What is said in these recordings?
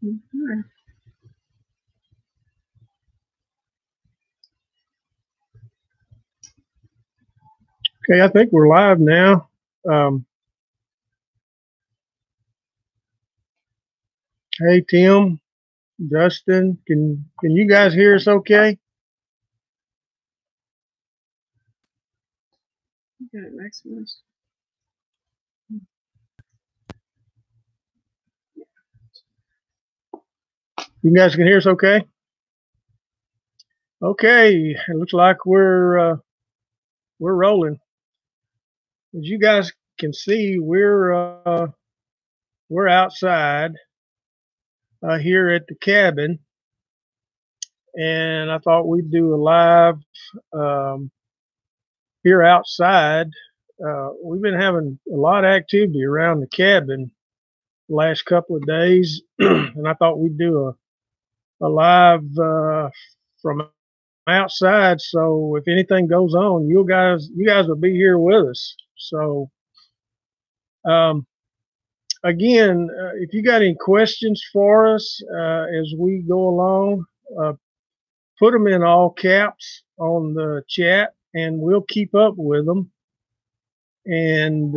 Mm-hmm. Okay, I think we're live now. Hey, Tim, Justin, can you guys hear us okay? You got it maximized. You guys can hear us okay? Okay, it looks like we're rolling. As you guys can see, we're outside here at the cabin, and I thought we'd do a live here outside. We've been having a lot of activity around the cabin the last couple of days, and I thought we'd do a live from outside. So if anything goes on, you guys will be here with us. So again, if you got any questions for us as we go along, put them in all caps on the chat, and we'll keep up with them, and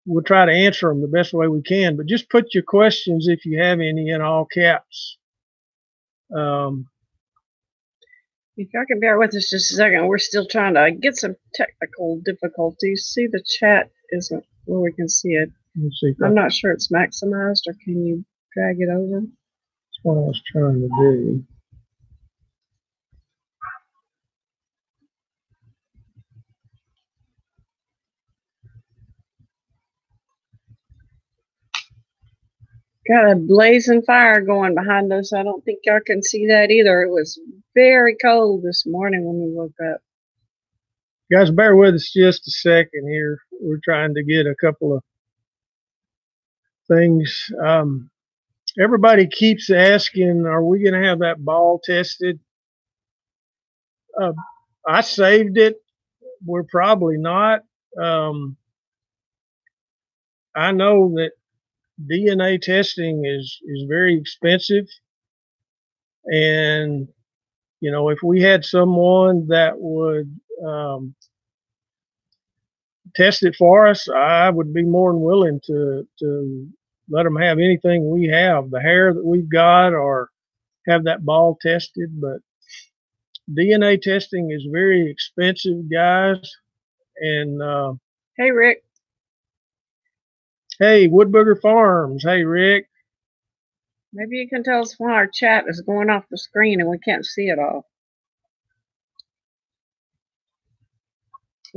we'll try to answer them the best way we can. But just put your questions, if you have any, in all caps. If y'all can bear with us just a second, we're still trying to get some technical difficulties. See, the chat isn't where we can see it. I'm not sure it's maximized, or can you drag it over? That's what I was trying to do. Got a blazing fire going behind us. I don't think y'all can see that either. It was very cold this morning when we woke up. Guys, bear with us just a second here. We're trying to get a couple of things. Everybody keeps asking, are we going to have that ball tested? I saved it. We're probably not. I know that DNA testing is very expensive, and you know, if we had someone that would test it for us, I would be more than willing to let them have anything we have, the hair that we've got, or have that ball tested. But DNA testing is very expensive, guys. And hey, Rick. Hey, Woodbooger Farms. Hey, Rick. Maybe you can tell us why our chat is going off the screen and we can't see it all.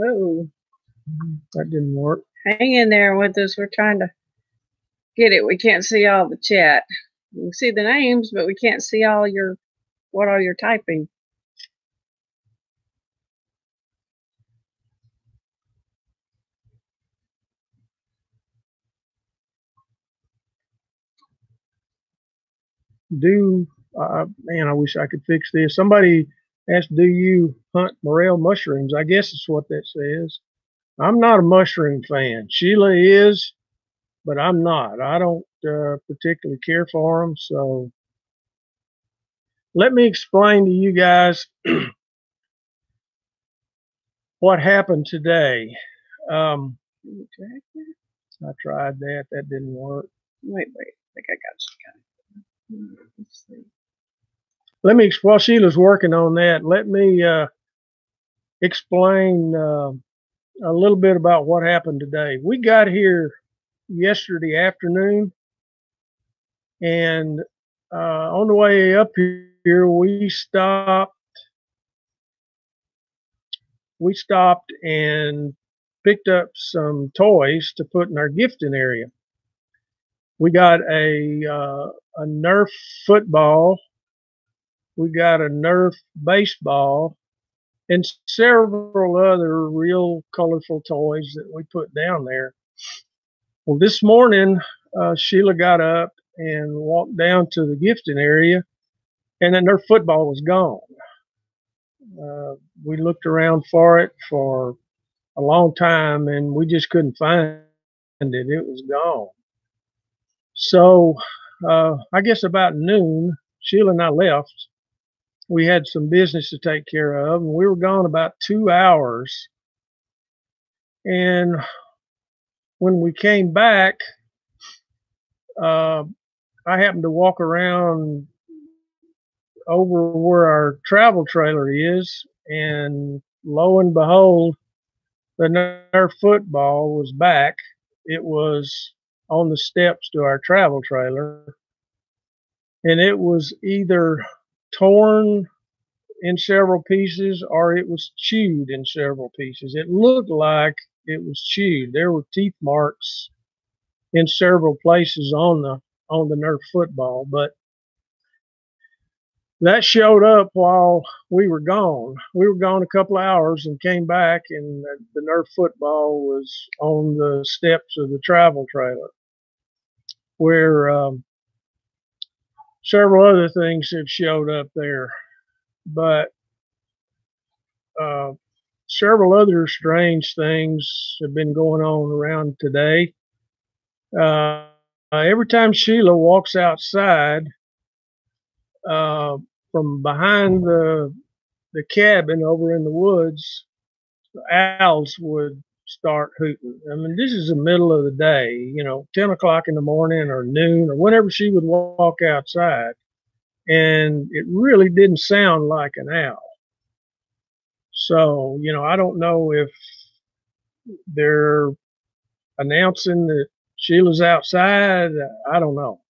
Oh, that didn't work. Hang in there with us. We're trying to get it. We can't see all the chat. We can see the names, but we can't see all what all you're typing. Man, I wish I could fix this. Somebody asked, do you hunt morel mushrooms? I guess it's what that says. I'm not a mushroom fan. Sheila is, but I'm not. I don't particularly care for them. So let me explain to you guys what happened today. I tried that. That didn't work. Wait. I think I got you. Let's see. Let me, while Sheila's working on that, let me explain a little bit about what happened today. We got here yesterday afternoon, and on the way up here, we stopped and picked up some toys to put in our gifting area. We got a Nerf football, we got a Nerf baseball, and several other real colorful toys that we put down there. Well, this morning, Sheila got up and walked down to the gifting area, and then Nerf football was gone. We looked around for it for a long time, and we just couldn't find it. It was gone. So I guess about noon, Sheila and I left. We had some business to take care of, and we were gone about 2 hours. And when we came back, I happened to walk around over where our travel trailer is, and lo and behold, the Nerf football was back. It was on the steps to our travel trailer, and it was either torn in several pieces or it was chewed in several pieces. It looked like it was chewed. There were teeth marks in several places on the Nerf football, but that showed up while we were gone. We were gone a couple of hours and came back, and the Nerf football was on the steps of the travel trailer, where several other things had showed up there. But several other strange things have been going on around today. Every time Sheila walks outside, from behind the cabin over in the woods, the owls would start hooting. I mean, this is the middle of the day, 10 o'clock in the morning or noon or whenever she would walk outside. And it really didn't sound like an owl. So, I don't know if they're announcing that Sheila's outside. I don't know.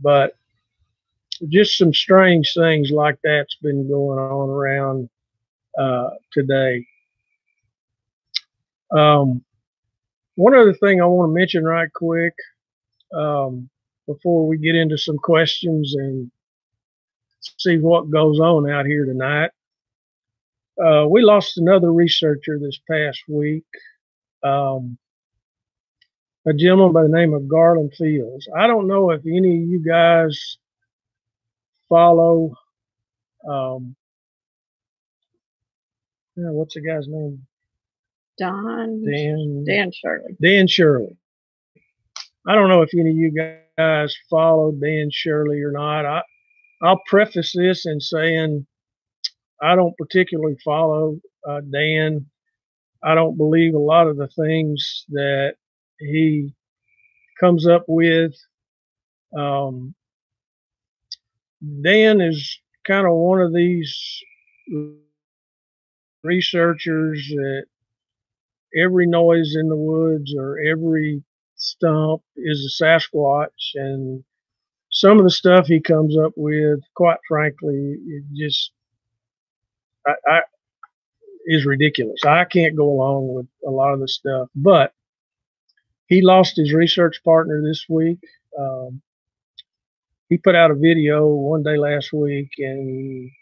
But just some strange things like that's been going on around today. One other thing I want to mention right quick before we get into some questions and see what goes on out here tonight. We lost another researcher this past week, a gentleman by the name of Garland Fields. I don't know if any of you guys follow, what's the guy's name? Dan Shirley. Dan Shirley. I don't know if any of you guys follow Dan Shirley or not. I'll preface this in saying I don't particularly follow Dan. I don't believe a lot of the things that he comes up with. Dan is kind of one of these researchers that every noise in the woods or every stump is a Sasquatch, and some of the stuff he comes up with, quite frankly, it just is ridiculous. I can't go along with a lot of the stuff, but he lost his research partner this week. He put out a video one day last week, and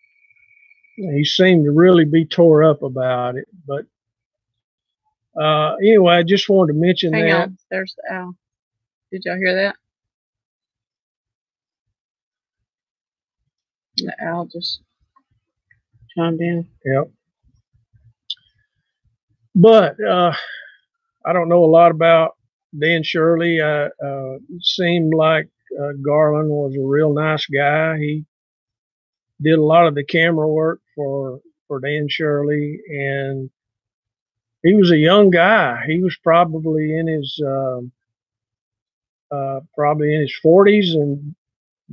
he seemed to really be tore up about it. But anyway, I just wanted to mention that. Hang on, there's the owl. Did y'all hear that? The owl just chimed in. Yep. But I don't know a lot about Dan Shirley. It seemed like Garland was a real nice guy. He did a lot of the camera work for Dan Shirley, and he was a young guy. He was probably in his 40s and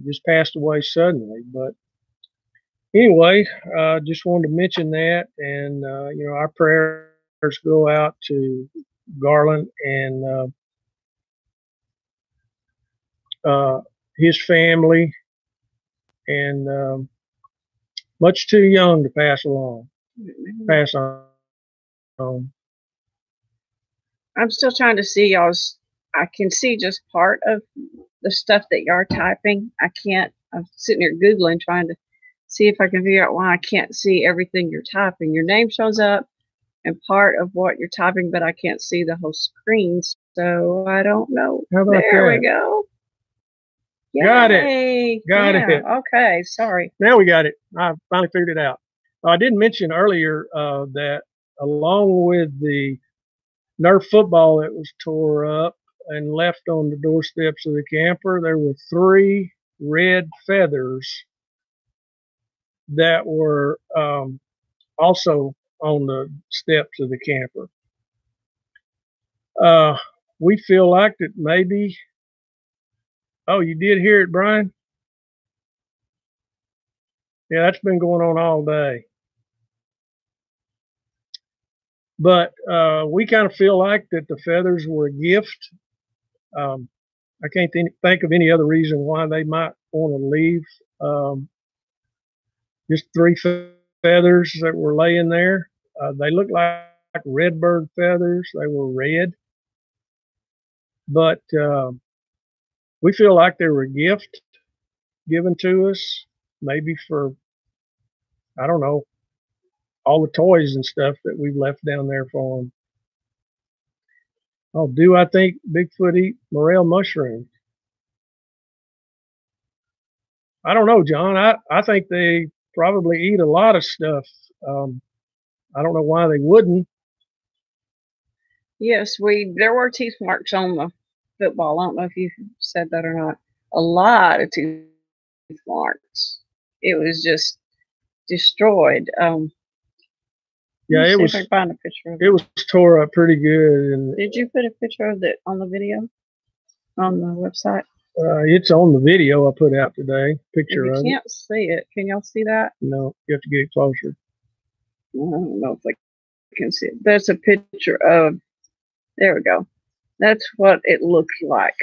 just passed away suddenly. But anyway, just wanted to mention that, and our prayers go out to Garland and his family, and much too young to pass on. I'm still trying to see y'all's. I can see just part of the stuff that y'all are typing. I can't. I'm sitting here Googling trying to see if I can figure out why I can't see everything you're typing. Your name shows up and part of what you're typing, but I can't see the whole screen. So I don't know. How about there that? We go. Yay. Got it. Got it. Okay. Sorry. Now we got it. I finally figured it out. I did mention earlier that along with the Nerf football that was tore up, and left on the doorsteps of the camper, there were 3 red feathers that were also on the steps of the camper. We feel like that maybe, oh, you did hear it, Brian? Yeah, that's been going on all day. But we kind of feel like that the feathers were a gift. I can't think of any other reason why they might want to leave. Just 3 feathers that were laying there. They looked like redbird feathers. They were red. But we feel like they were a gift given to us, maybe for, I don't know, all the toys and stuff that we've left down there for them. Oh, do I think Bigfoot eat morel mushrooms? I don't know, John. I think they probably eat a lot of stuff. I don't know why they wouldn't. Yes, there were teeth marks on the football. I don't know if you said that or not. A lot of tooth marks. It was just destroyed. Yeah, it was. If I find a picture of it was tore up pretty good. And did you put a picture of it on the video on the website? It's on the video I put out today. Picture of it. You can't see it. Can y'all see that? No, you have to get it closer. I don't know if I can see it. That's a picture of. There we go. That's what it looks like.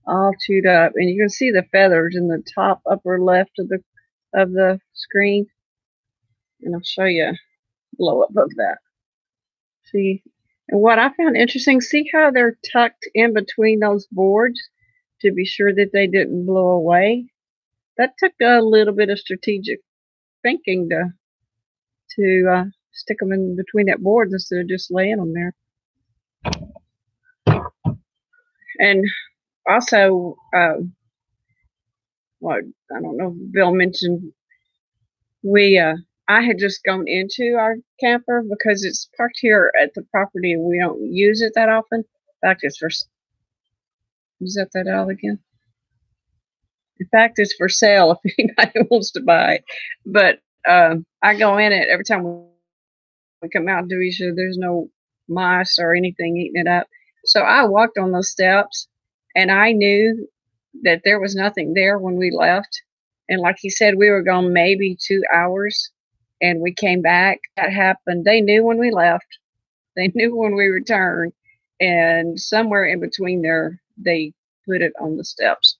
All chewed up, and you can see the feathers in the top upper left of the screen. And I'll show you a blow up of that. See, and what I found interesting, see how they're tucked in between those boards to be sure that they didn't blow away. That took a little bit of strategic thinking to stick them in between that board instead of just laying them there. And also, well, I don't know if Bill mentioned, I had just gone into our camper because it's parked here at the property and we don't use it that often. In fact, it's for, is that out again? In fact, it's for sale if anybody wants to buy it. But I go in it every time we come out and do each other. There's no mice or anything eating it up. So I walked on those steps and I knew that there was nothing there when we left. And like he said, we were gone maybe 2 hours and we came back. That happened. They knew when we left. They knew when we returned. And somewhere in between there, they put it on the steps.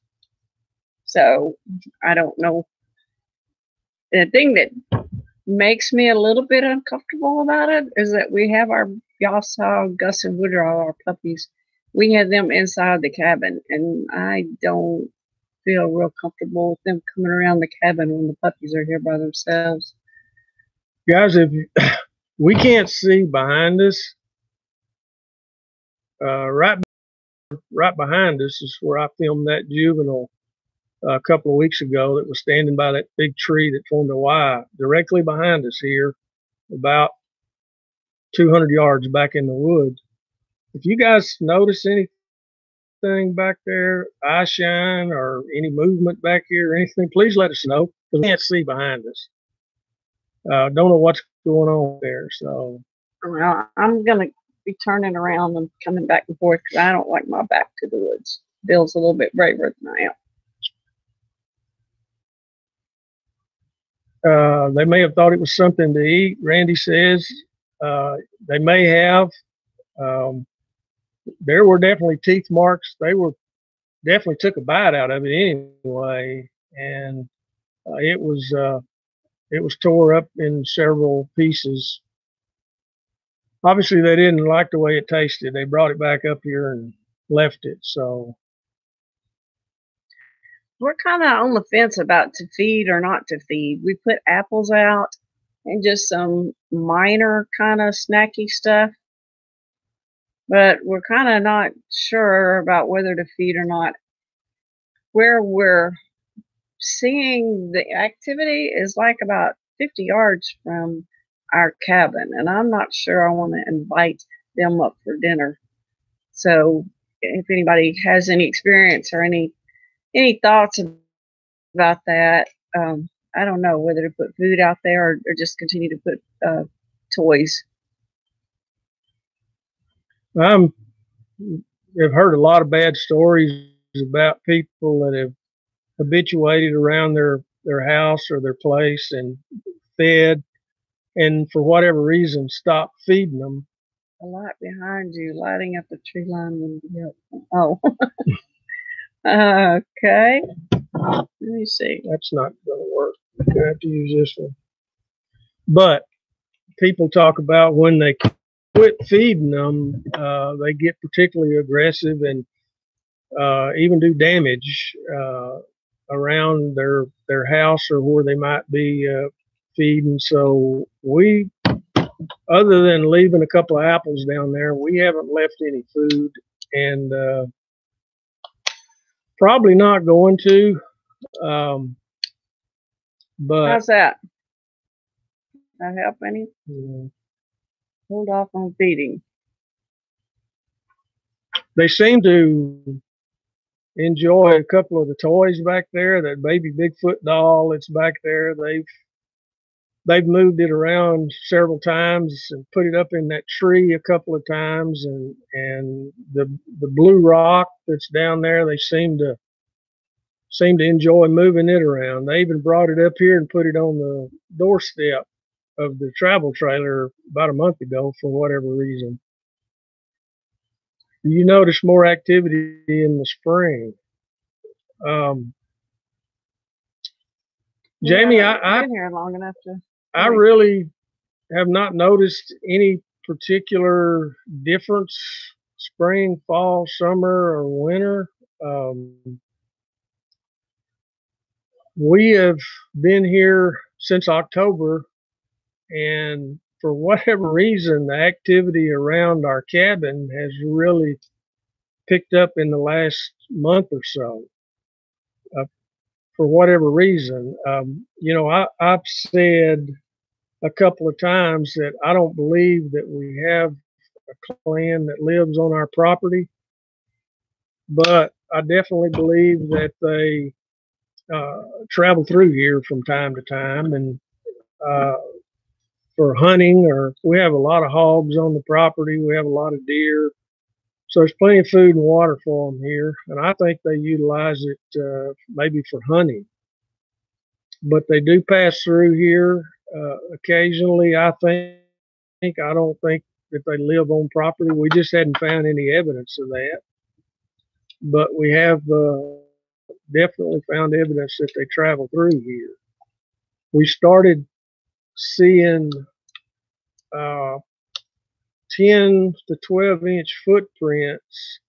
So I don't know. The thing that makes me a little bit uncomfortable about it is that we have y'all saw Gus and Woodrow, our puppies. We had them inside the cabin, and I don't feel real comfortable with them coming around the cabin when the puppies are here by themselves. Guys, we can't see behind us, right behind us is where I filmed that juvenile a couple of weeks ago that was standing by that big tree that formed a Y directly behind us here, about 200 yards back in the woods. If you guys notice anything back there, eye shine or any movement back here or anything, please let us know because we can't see behind us. Don't know what's going on there. So, well, I'm going to be turning around and coming back and forth because I don't like my back to the woods. Bill's a little bit braver than I am. They may have thought it was something to eat. Randy says they may have. There were definitely teeth marks. They were definitely took a bite out of it anyway, and it was tore up in several pieces. Obviously, they didn't like the way it tasted. They brought it back up here and left it. So we're kind of on the fence about to feed or not to feed. We put apples out and just some minor kind of snacky stuff. But we're kind of not sure about whether to feed or not. Where we're seeing the activity is like about 50 yards from our cabin. And I'm not sure I want to invite them up for dinner. So if anybody has any experience or any thoughts about that. I don't know whether to put food out there or just continue to put toys. I've heard a lot of bad stories about people that have habituated around their house or their place and fed, and for whatever reason stopped feeding them. A light behind you, lighting up the tree line when you oh. Okay. Let me see. That's not going to work. I have to use this one. But people talk about when they quit feeding them, they get particularly aggressive and even do damage around their house or where they might be feeding. So we, other than leaving a couple of apples down there, we haven't left any food, and probably not going to. But how's that? That help any? Yeah. Hold off on feeding. They seem to enjoy a couple of the toys back there. That baby Bigfoot doll that's back there, they've moved it around several times and put it up in that tree a couple of times, and the blue rock that's down there, they seem to enjoy moving it around. They even brought it up here and put it on the doorstep of the travel trailer about a month ago for whatever reason. You notice more activity in the spring. Jamie, I've been here long enough to. I really have not noticed any particular difference spring, fall, summer, or winter. We have been here since October, and for whatever reason, the activity around our cabin has really picked up in the last month or so. For whatever reason, I've said a couple of times that I don't believe that we have a clan that lives on our property, but I definitely believe that they travel through here from time to time, and for hunting, or we have a lot of hogs on the property. We have a lot of deer. So there's plenty of food and water for them here, and I think they utilize it maybe for hunting. But they do pass through here occasionally. I don't think that they live on property. We just hadn't found any evidence of that. But we have definitely found evidence that they travel through here. We started seeing 10 to 12-inch footprints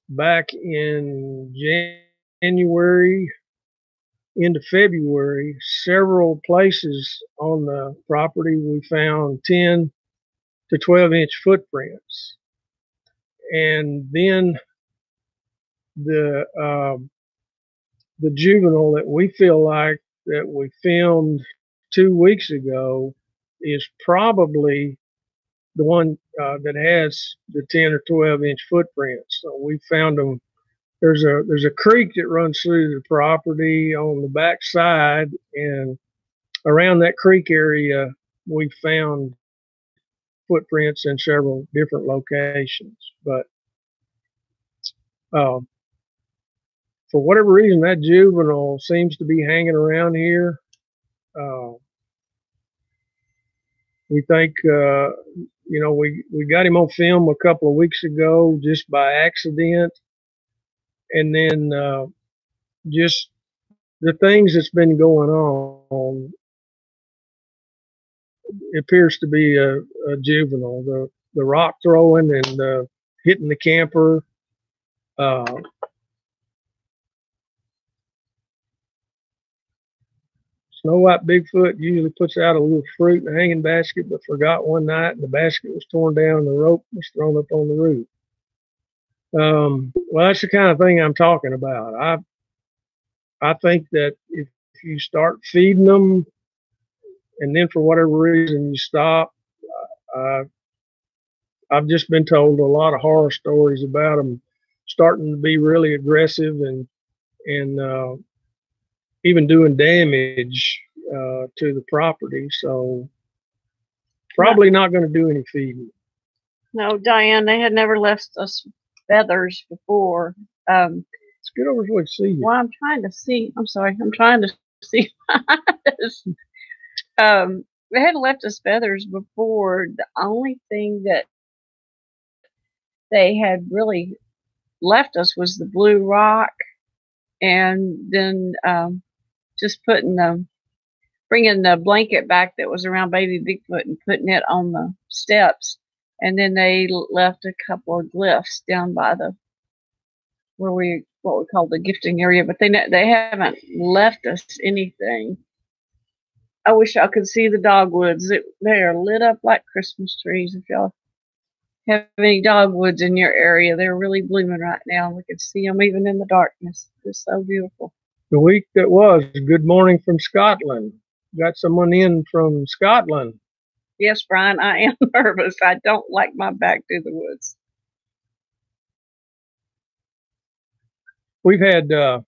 back in January into February. Several places on the property we found 10 to 12-inch footprints, and then the juvenile that we feel like that we filmed 2 weeks ago is probably the one that has the 10 or 12-inch footprints. So we found them. There's a creek that runs through the property on the back side, and around that creek area we found footprints in several different locations. But for whatever reason, that juvenile seems to be hanging around here. We think, we got him on film a couple of weeks ago just by accident. And then just the things that's been going on, it appears to be a juvenile. The rock throwing and hitting the camper. Snow White Bigfoot usually puts out a little fruit in a hanging basket, but forgot one night and the basket was torn down and the rope was thrown up on the roof. Well, that's the kind of thing I'm talking about. I think that if you start feeding them and then for whatever reason you stop, I've just been told a lot of horror stories about them starting to be really aggressive and even doing damage to the property. So probably not going to do any feeding. No, Diane, they had never left us feathers before. Let's get over so we can see you. Well, I'm trying to see. I'm sorry. I'm trying to see. They had left us feathers before. The only thing that they had really left us was the blue rock, and then just bringing the blanket back that was around baby Bigfoot and putting it on the steps. And then they left a couple of glyphs down by what we call the gifting area, but they haven't left us anything. I wish y'all could see the dogwoods. They are lit up like Christmas trees. If y'all have any dogwoods in your area, they're really blooming right now. We can see them even in the darkness. It's so beautiful. The week that was, good morning from Scotland. Got someone in from Scotland. Yes, Brian, I am nervous. I don't like my back to the woods. We've had a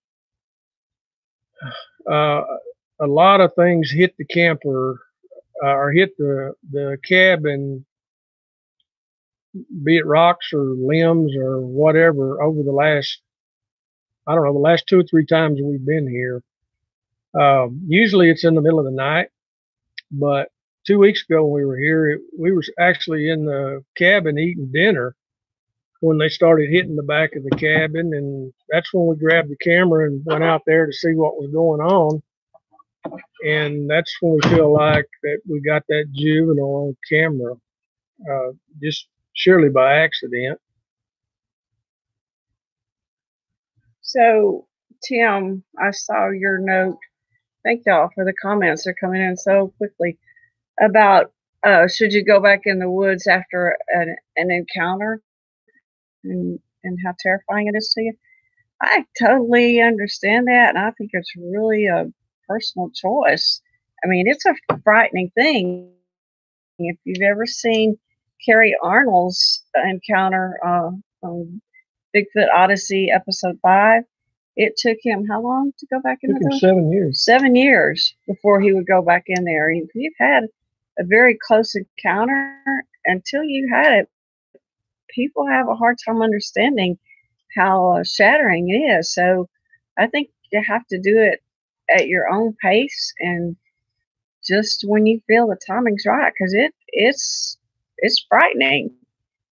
lot of things hit the camper or hit the cabin, be it rocks or limbs or whatever, over the last, I don't know, the last 2 or 3 times we've been here. Usually it's in the middle of the night, but 2 weeks ago when we were here, we were actually in the cabin eating dinner when they started hitting the back of the cabin, and that's when we grabbed the camera and went out there to see what was going on. And that's when we feel like that we got that juvenile on camera, just surely by accident. So, Tim, I saw your note. Thank y'all for the comments. They're coming in so quickly about should you go back in the woods after an encounter and how terrifying it is to you. I totally understand that, and I think it's really a personal choice. I mean, it's a frightening thing. If you've ever seen Carrie Arnold's encounter on Bigfoot Odyssey episode 5, it took him how long to go back in the woods? 7 years. 7 years before he would go back in there. If you've had a very close encounter, until you had it, people have a hard time understanding how shattering it is. So I think you have to do it at your own pace and just when you feel the timing's right, because it's frightening.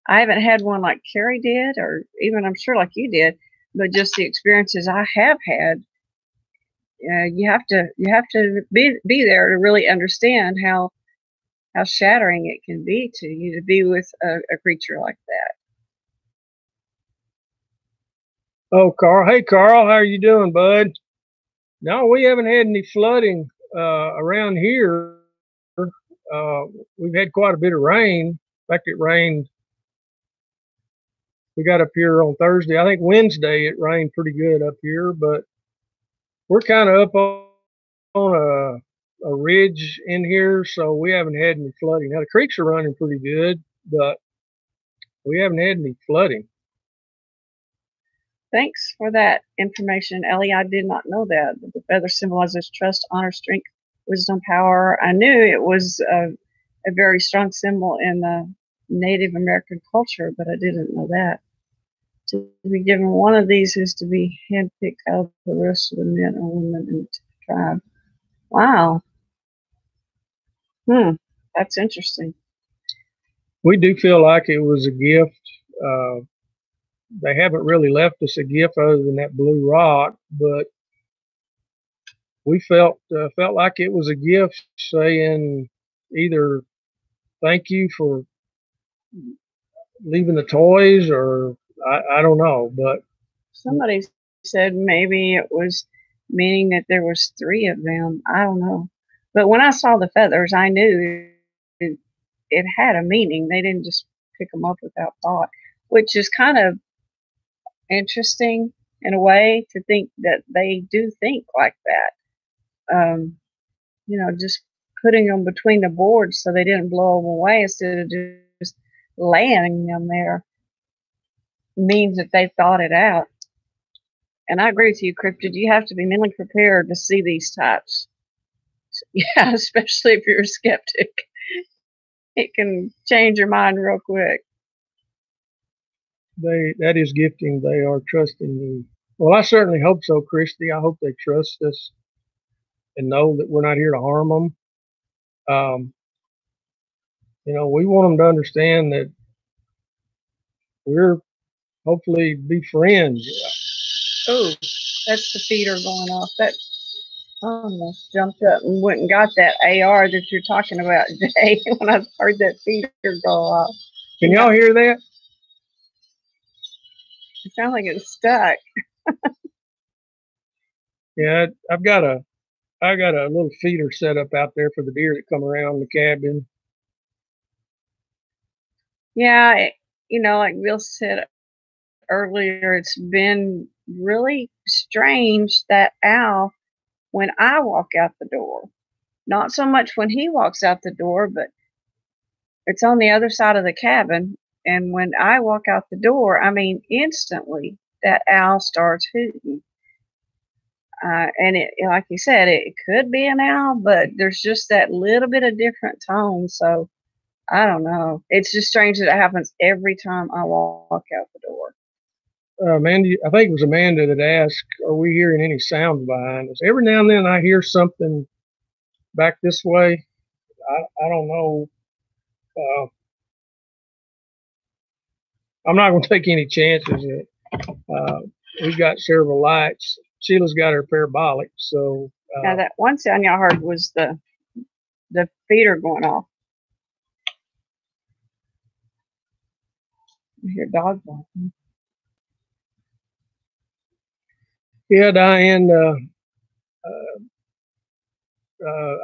I haven't had one like Carrie did, or even I'm sure like you did, but just the experiences I have had. You have to be there to really understand how shattering it can be to you to be with a creature like that. Oh, Carl. Hey, Carl. How are you doing, bud? No, we haven't had any flooding around here. We've had quite a bit of rain. In fact, it rained. We got up here on Thursday. I think Wednesday it rained pretty good up here, but we're kind of up on a ridge in here, so we haven't had any flooding. Now, the creeks are running pretty good, but we haven't had any flooding. Thanks for that information, Ellie. I did not know that. The feather symbolizes trust, honor, strength, wisdom, power. I knew it was a very strong symbol in the Native American culture, but I didn't know that. To be given one of these is to be handpicked out of the rest of the men or women in the tribe. Wow. That's interesting. We do feel like it was a gift. They haven't really left us a gift other than that blue rock, but we felt like it was a gift, saying either thank you for leaving the toys, or I don't know. But somebody said maybe it was meaning that there was 3 of them. I don't know. But when I saw the feathers, I knew it had a meaning. They didn't just pick them up without thought, which is kind of interesting in a way to think that they do think like that. Just putting them between the boards so they didn't blow them away instead of just laying them there means that they thought it out. And I agree with you, Cryptid. You have to be mentally prepared to see these types. Yeah, especially if you're a skeptic. It can change your mind real quick. That is gifting. They are trusting you. Well, I certainly hope so, Christy. I hope they trust us and know that we're not here to harm them. We want them to understand that we're hopefully be friends. Oh, that's the feeder going off. That almost jumped up and went and got that AR that you're talking about, Jay, when I heard that feeder go off. Can y'all hear that? It sounds like it's stuck. Yeah, I got a little feeder set up out there for the deer that come around the cabin. Yeah, like Bill said earlier, it's been really strange that owl, when I walk out the door, not so much when he walks out the door, but it's on the other side of the cabin. And when I walk out the door, I mean, instantly that owl starts hooting. And it, like you said, it could be an owl, but there's just that little bit of different tone. So I don't know. It's just strange that it happens every time I walk out the door. Mandy, I think it was Amanda that asked, are we hearing any sounds behind us? Every now and then I hear something back this way. I don't know. I'm not going to take any chances. We've got several lights. Sheila's got her parabolic, so. Now that one sound y'all heard was the feeder going off. I hear dogs barking. Yeah, Diane.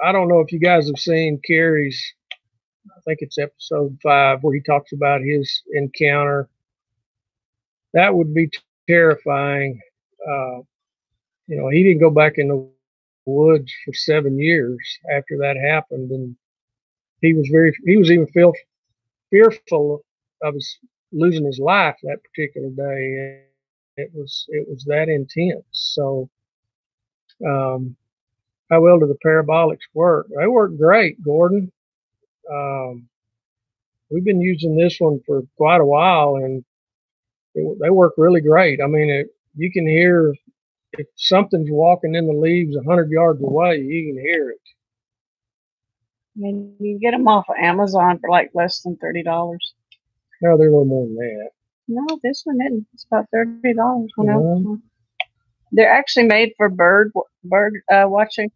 I don't know if you guys have seen Carrie's. I think it's episode 5 where he talks about his encounter. That would be terrifying. He didn't go back in the woods for 7 years after that happened, and he was even fearful of losing his life that particular day. It was that intense. So, how well do the parabolics work? They work great, Gordon. We've been using this one for quite a while, and they work really great. I mean, you can hear if something's walking in the leaves 100 yards away, you can hear it. And you get them off of Amazon for like less than $30. No, they're a little more than that. No, this one isn't. It's about $30. They're actually made for bird watching,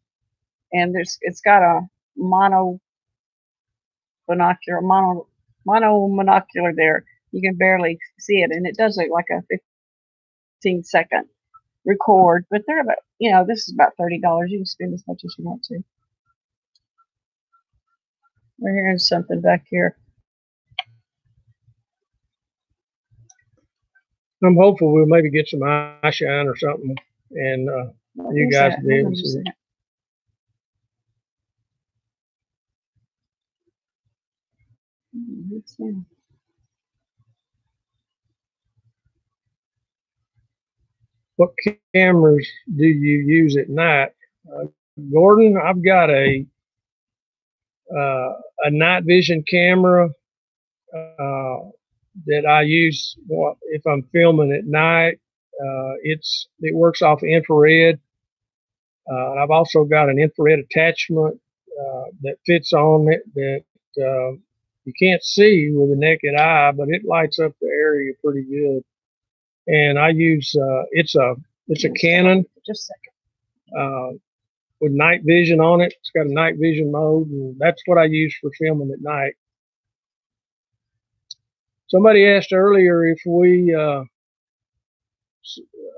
and it's got a mono monocular there. You can barely see it, and it does look like a 15-second record. But they're about, this is about $30. You can spend as much as you want to. We're hearing something back here. I'm hopeful we'll maybe get some eye shine or something, and you guys will be able to see it. What cameras do you use at night? Gordon, I've got a night vision camera that I use if I'm filming at night. It works off infrared. I've also got an infrared attachment that fits on it that you can't see with the naked eye, but it lights up the area pretty good. And I use it's a Canon. Just a second. With night vision on it. It's got a night vision mode, and that's what I use for filming at night. Somebody asked earlier if we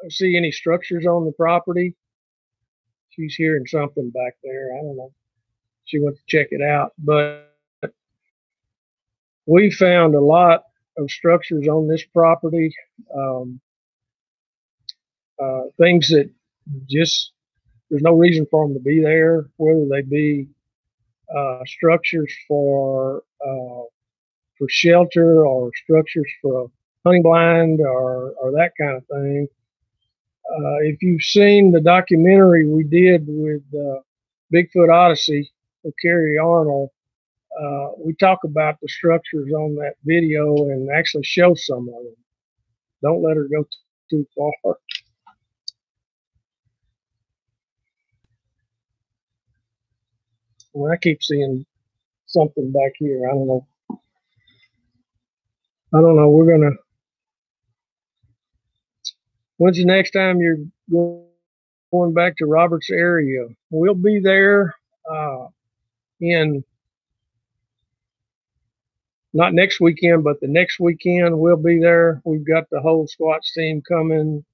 see any structures on the property. She's hearing something back there. I don't know. She went to check it out, but we found a lot of structures on this property. Things that just there's no reason for them to be there, whether they be structures for for shelter or structures for a hunting blind or that kind of thing. If you've seen the documentary we did with Bigfoot Odyssey with Carrie Arnold, we talk about the structures on that video and actually show some of them. Don't let her go too far. Well, I keep seeing something back here. I don't know. We're gonna. When's the next time you're going back to Roberts area? We'll be there in not next weekend, but the next weekend we'll be there. We've got the whole Squatch team coming.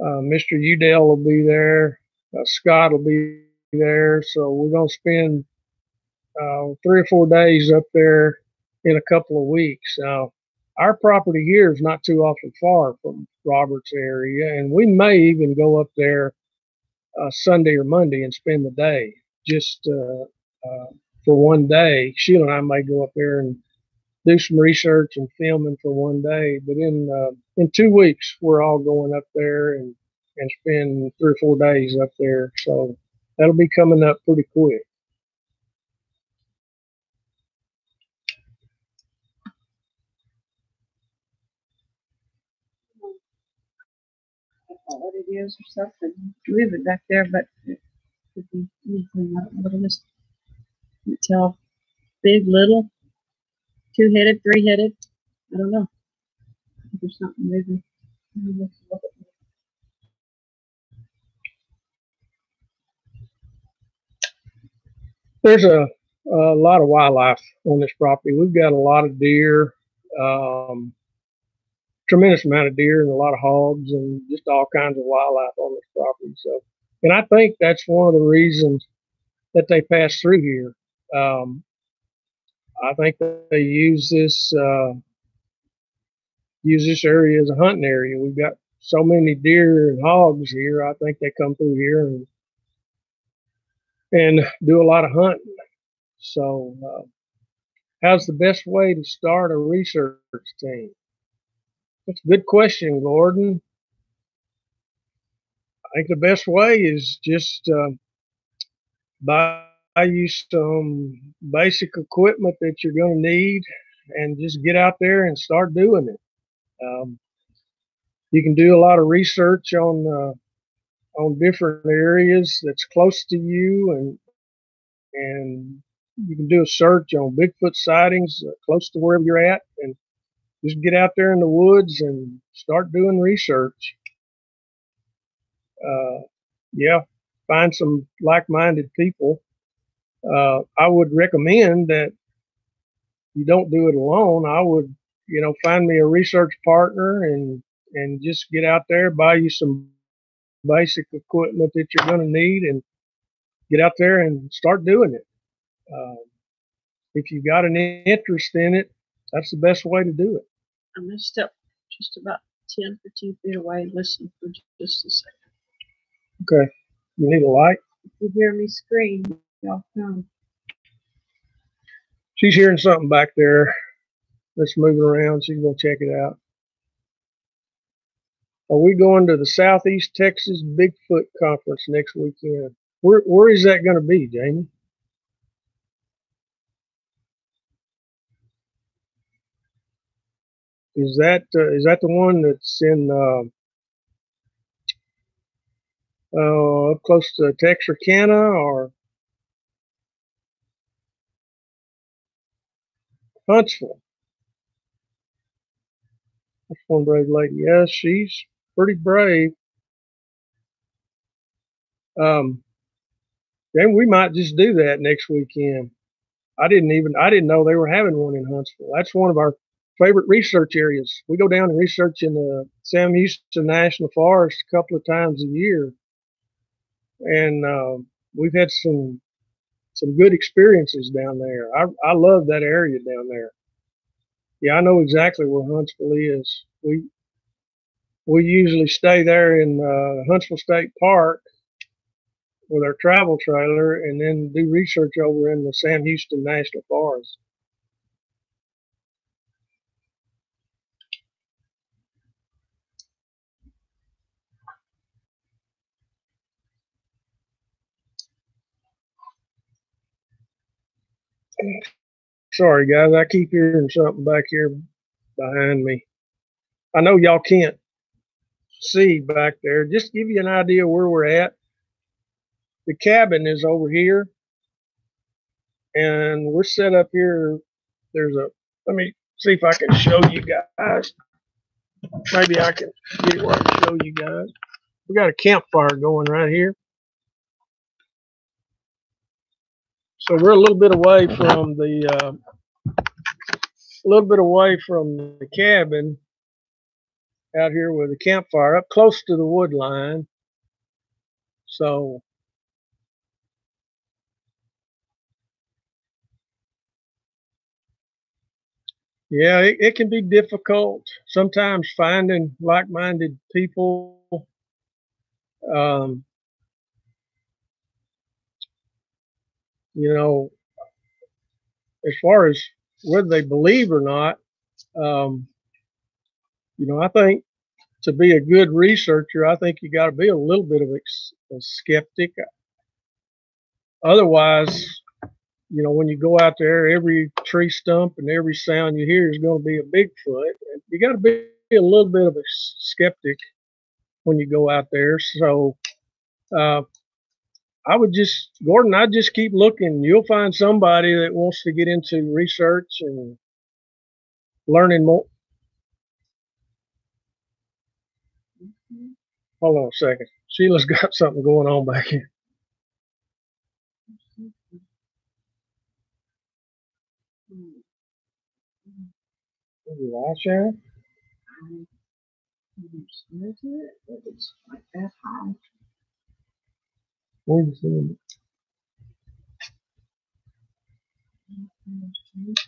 Mr. Udell will be there. Scott will be there. So we're going to spend 3 or 4 days up there in a couple of weeks. Now, our property here is not too awful far from Roberts area, and we may even go up there Sunday or Monday and spend the day just for one day. Sheila and I may go up there and do some research and filming for one day, but in 2 weeks we're all going up there and spend 3 or 4 days up there. So that'll be coming up pretty quick. What it is or something. Leave it back there, but it could be anything. I don't know what it is. You can tell big, little, 2-headed, 3-headed. I don't know. There's something moving. There's a lot of wildlife on this property. We've got a lot of deer, tremendous amount of deer and a lot of hogs and just all kinds of wildlife on this property. So, and I think that's one of the reasons that they pass through here. I think that they use this area as a hunting area. We've got so many deer and hogs here. I think they come through here and do a lot of hunting. So, how's the best way to start a research team? That's a good question, Gordon. I think the best way is just buy you some basic equipment that you're going to need and just get out there and start doing it. You can do a lot of research on different areas that's close to you, and you can do a search on Bigfoot sightings close to wherever you're at, and just get out there in the woods and start doing research. Yeah, find some like-minded people. I would recommend that you don't do it alone. I would, find me a research partner and just get out there, buy you some basic equipment that you're going to need, and get out there and start doing it. If you've got an interest in it, that's the best way to do it. I'm going to step just about 10, 15 feet away. Listen for just a second. Okay. You need a light? If you hear me scream, y'all come. She's hearing something back there that's moving around. She's going to check it out. Are we going to the Southeast Texas Bigfoot Conference next weekend? Where is that going to be, Jamie? Is that the one that's in up close to Texarkana or Huntsville? That's one brave lady. Yes, she's pretty brave. Then we might just do that next weekend. I didn't know they were having one in Huntsville. That's one of our favorite research areas. We go down and research in the Sam Houston National Forest a couple of times a year, and we've had some good experiences down there. I love that area down there. Yeah, I know exactly where Huntsville is. We usually stay there in Huntsville State Park with our travel trailer, and then do research over in the Sam Houston National Forest. Sorry, guys. I keep hearing something back here behind me. I know y'all can't see back there. Just to give you an idea where we're at. The cabin is over here, and we're set up here. Let me see if I can show you guys. Maybe I can get it where I can show you guys. We got a campfire going right here. So we're a little bit away from the cabin out here with a campfire up close to the wood line. So yeah, it can be difficult sometimes finding like-minded people. You know, as far as whether they believe or not, you know, I think to be a good researcher, I think you got to be a little bit of a skeptic. Otherwise, you know, when you go out there, every tree stump and every sound you hear is going to be a Bigfoot. You got to be a little bit of a skeptic when you go out there. So, Gordon, I'd just keep looking. You'll find somebody that wants to get into research and learning more. Hold on a second. Sheila's got something going on back here. Is your eye shine? It's like that high. Where you seeing it?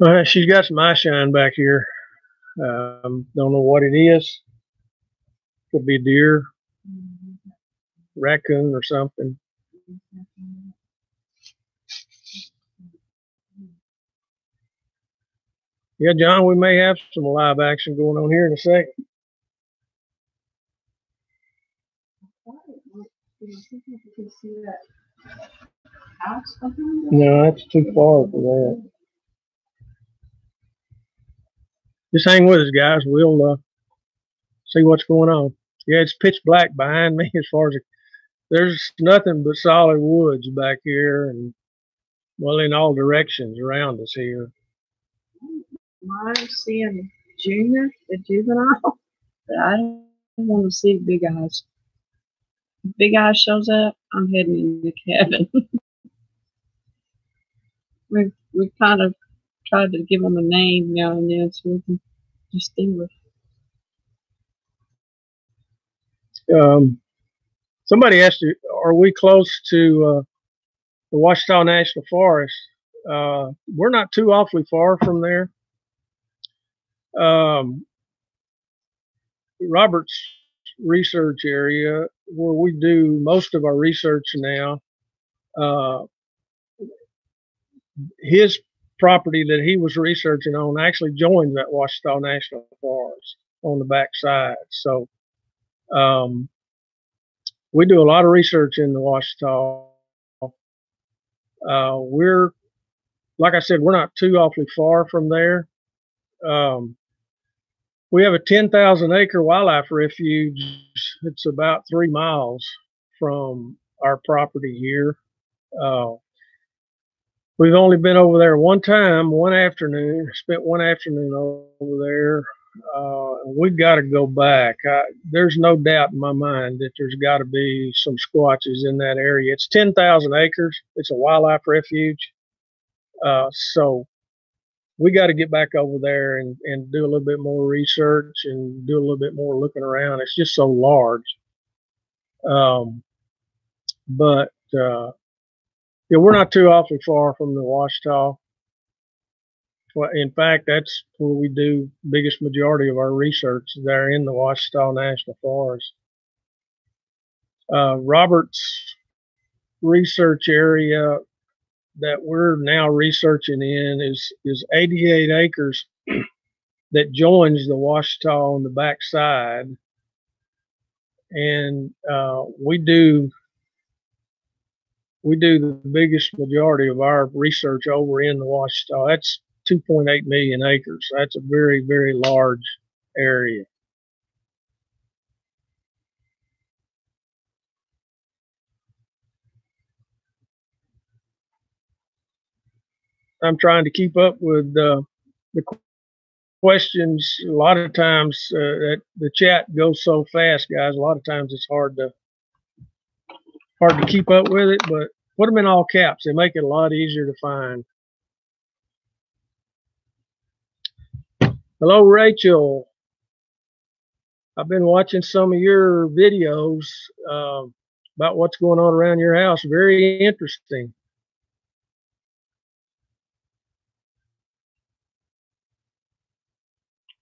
All right, she's got some eye shine back here. Don't know what it is. Could be a deer, raccoon, or something. Yeah, John, we may have some live action going on here in a second. No, that's too far for that. Just hang with us, guys. We'll see what's going on. Yeah, it's pitch black behind me as far as there's nothing but solid woods back here, and well, in all directions around us here. I'm seeing Junior, the juvenile, but I don't want to see Big Eyes. If Big Eyes shows up, I'm heading in the cabin. We've kind of tried to give them a name now and then so we can distinguish. Somebody asked, are we close to the Watchtower National Forest? We're not too awfully far from there. Robert's research area, where we do most of our research now, his property that he was researching on actually joins that Watchtower National Forest on the back side. So we do a lot of research in the Watchtower. We're, like I said, we're not too awfully far from there. We have a 10,000 acre wildlife refuge. It's about 3 miles from our property here. We've only been over there one time, one afternoon, spent one afternoon over there. We've got to go back. There's no doubt in my mind that there's got to be some squatches in that area. It's 10,000 acres. It's a wildlife refuge. So we got to get back over there and do a little bit more research and do a little bit more looking around. It's just so large. Yeah, we're not too awfully far from the Watchtower. Well, in fact, that's where we do the biggest majority of our research there in the Watchtower National Forest. Robert's research area that we're now researching in is 88 acres that joins the Watchtower on the back side. And we do we do the biggest majority of our research over in the Watchtower. That's 2.8 million acres. That's a very, very large area. I'm trying to keep up with the questions. A lot of times that the chat goes so fast, guys. A lot of times it's hard to keep up with it, but put them in all caps. They make it a lot easier to find. Hello, Rachel. I've been watching some of your videos about what's going on around your house. Very interesting.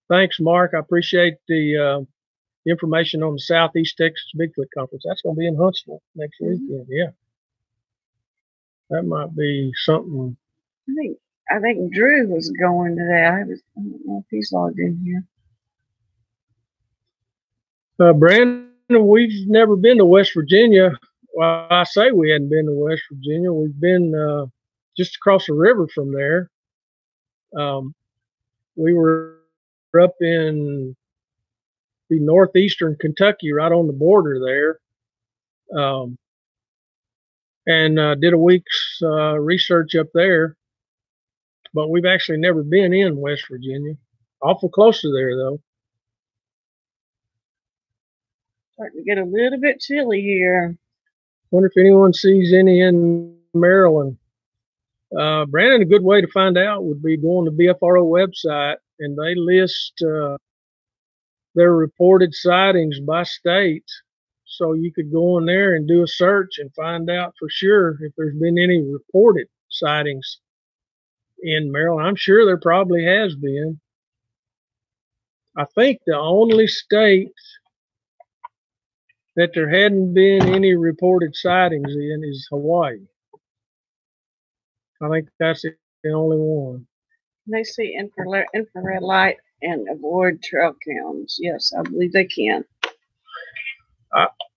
Thanks, Mark. I appreciate the information on the Southeast Texas Bigfoot Conference. That's going to be in Huntsville next weekend. Yeah, that might be something. I think Drew was going to that. I don't know if he's logged in here. Brandon, we've never been to West Virginia. Well, I say we hadn't been to West Virginia. We've been just across the river from there. We were up in the northeastern Kentucky, right on the border there, and did a week's research up there. But we've actually never been in West Virginia. Awful close to there, though. Starting to get a little bit chilly here. Wonder if anyone sees any in Maryland. Brandon, a good way to find out would be going to BFRO website, and they list their reported sightings by state. So you could go in there and do a search and find out for sure if there's been any reported sightings in Maryland. I'm sure there probably has been. I think the only state that there hadn't been any reported sightings in is Hawaii. I think that's the only one. They see infrared light and avoid trail cams. Yes, I believe they can.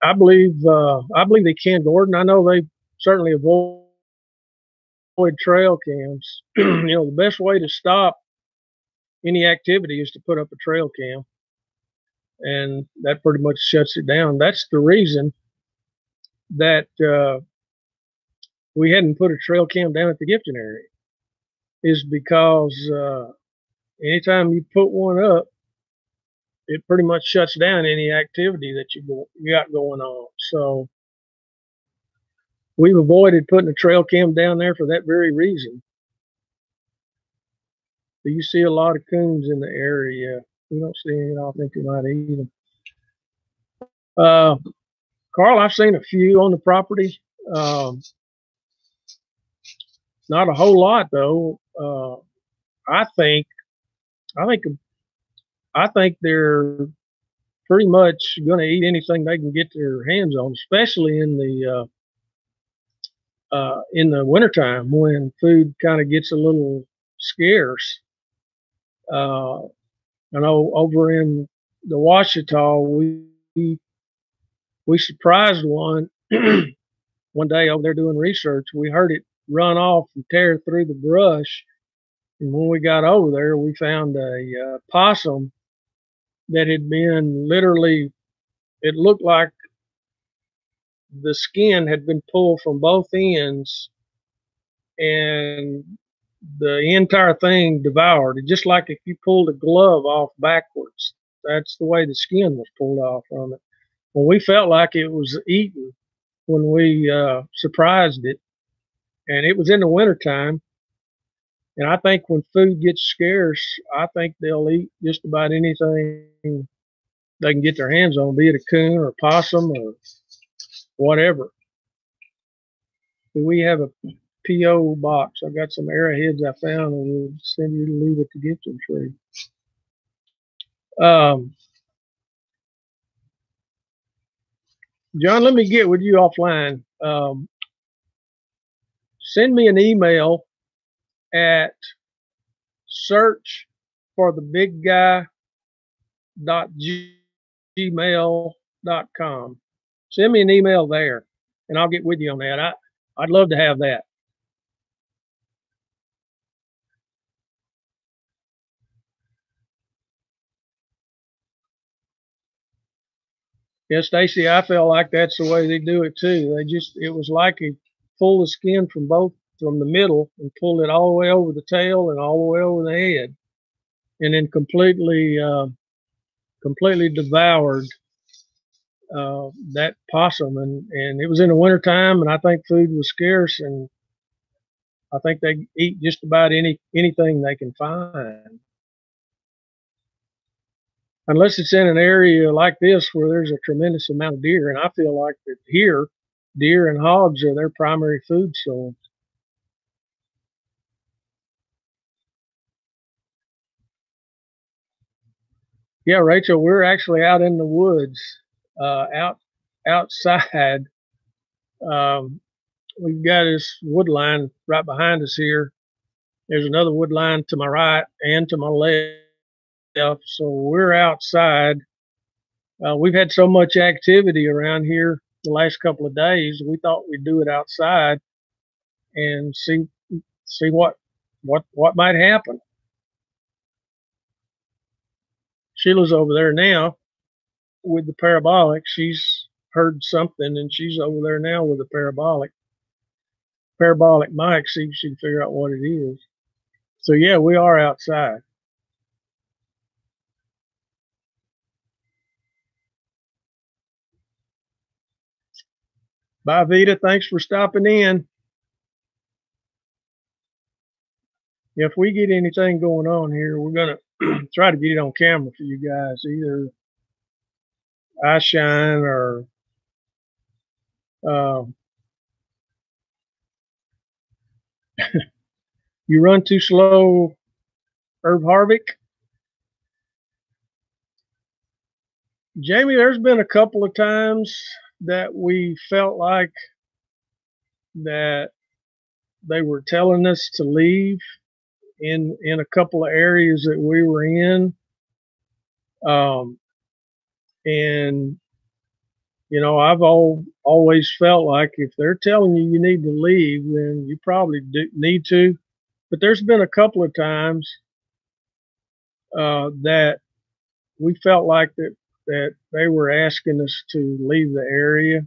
I believe they can, Gordon. I know they certainly avoid trail cams. The best way to stop any activity is to put up a trail cam, and that pretty much shuts it down. That's the reason that we hadn't put a trail cam down at the gifting area, is because anytime you put one up, it pretty much shuts down any activity that you got going on. So we've avoided putting a trail cam down there for that very reason. Do you see a lot of coons in the area? We don't see any. I don't think you might either. Carl, I've seen a few on the property. Not a whole lot though. I think they're pretty much going to eat anything they can get their hands on, especially in the wintertime when food kind of gets a little scarce. I know over in the Watchtower, we surprised one one day over there doing research. We heard it run off and tear through the brush. And when we got over there, we found a possum that had been literally, it looked like the skin had been pulled from both ends and the entire thing devoured. Just like if you pulled a glove off backwards. That's the way the skin was pulled off from it. Well, we felt like it was eaten when we surprised it. And it was in the wintertime. And I think when food gets scarce, I think they'll eat just about anything they can get their hands on, be it a coon or a possum or whatever. Do we have a P.O. box? I've got some arrowheads I found, and we'll send you to leave at the gifting tree. John, let me get with you offline. Send me an email at searchforthebigguy.gmail.com. Send me an email there, and I'll get with you on that. I'd love to have that. Yeah, Stacy, I feel like that's the way they do it too. It was like he pulled the skin from the middle and pulled it all the way over the tail and all the way over the head, and then completely devoured that possum. And it was in the wintertime, and I think food was scarce, and I think they eat just about anything they can find. Unless it's in an area like this where there's a tremendous amount of deer, and I feel like that here, deer and hogs are their primary food source. Yeah, Rachel, we're actually out in the woods, outside. Um, we've got this wood line right behind us here. There's another wood line to my right and to my left. So we're outside. We've had so much activity around here the last couple of days. We thought we'd do it outside and see what might happen. Sheila's over there now with the parabolic. She's heard something and she's over there now with the parabolic mic, see if she can figure out what it is. So yeah, we are outside. Bye, Vita. Thanks for stopping in. If we get anything going on here, we're gonna try to get it on camera for you guys, either I shine or you run too slow, Herb Harvick. Jamie, there's been a couple of times that we felt like that they were telling us to leave in a couple of areas that we were in. And you know, I've always felt like if they're telling you you need to leave, then you probably do need to. But there's been a couple of times that we felt like that they were asking us to leave the area,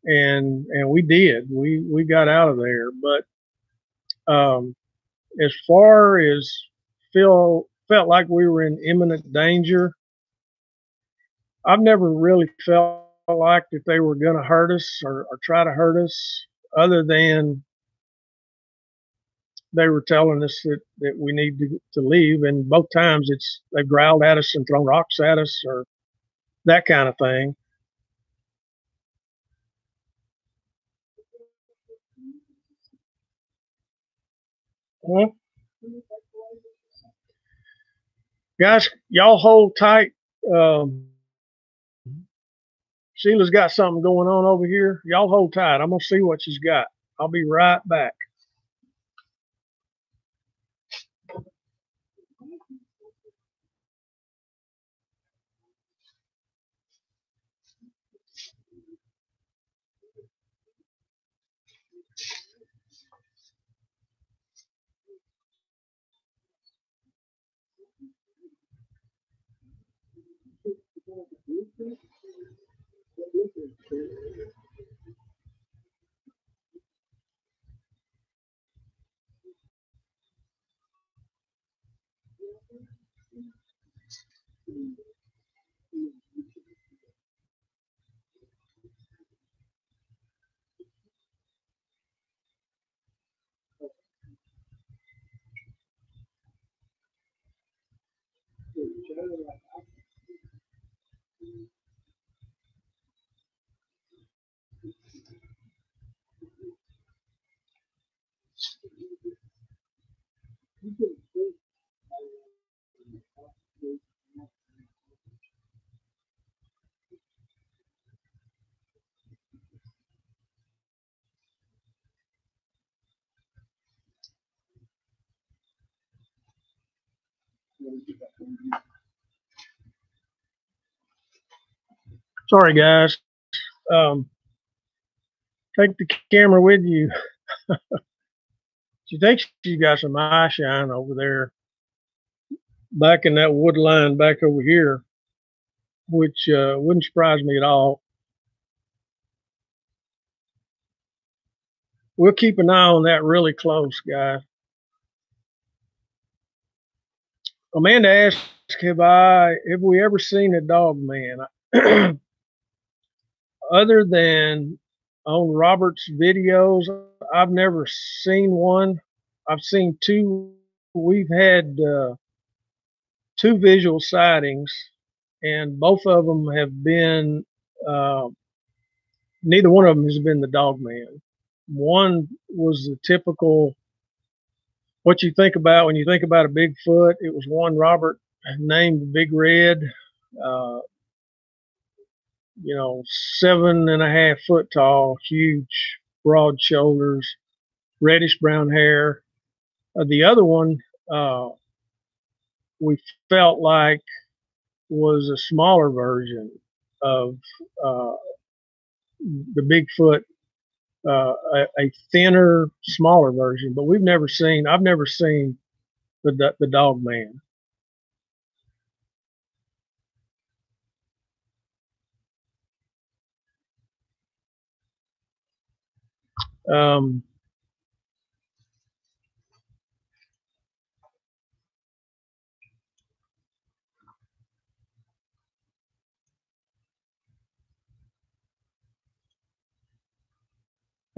and we did. We got out of there. But as far as felt like we were in imminent danger, I've never really felt like that they were going to hurt us or try to hurt us, other than they were telling us that we need to leave. And both times they've growled at us and thrown rocks at us or that kind of thing. Huh? Guys, y'all hold tight. Sheila's got something going on over here. Y'all hold tight. I'm going to see what she's got. I'll be right back. Sorry, guys. Take the camera with you. She thinks she's got some eye shine over there, back in that wood line back over here, which wouldn't surprise me at all. We'll keep an eye on that really close, guys. Amanda asked, have we ever seen a dog man? Other than on Robert's videos, I've never seen one. I've seen two. We've had two visual sightings, and both of them have been, neither one of them has been the dog man. One was the typical, what you think about when you think about a Bigfoot. It was one Robert named Big Red, you know, 7.5 foot tall, huge, broad shoulders, reddish brown hair. The other one, we felt like was a smaller version of the Bigfoot, a thinner, smaller version. But I've never seen the dog man.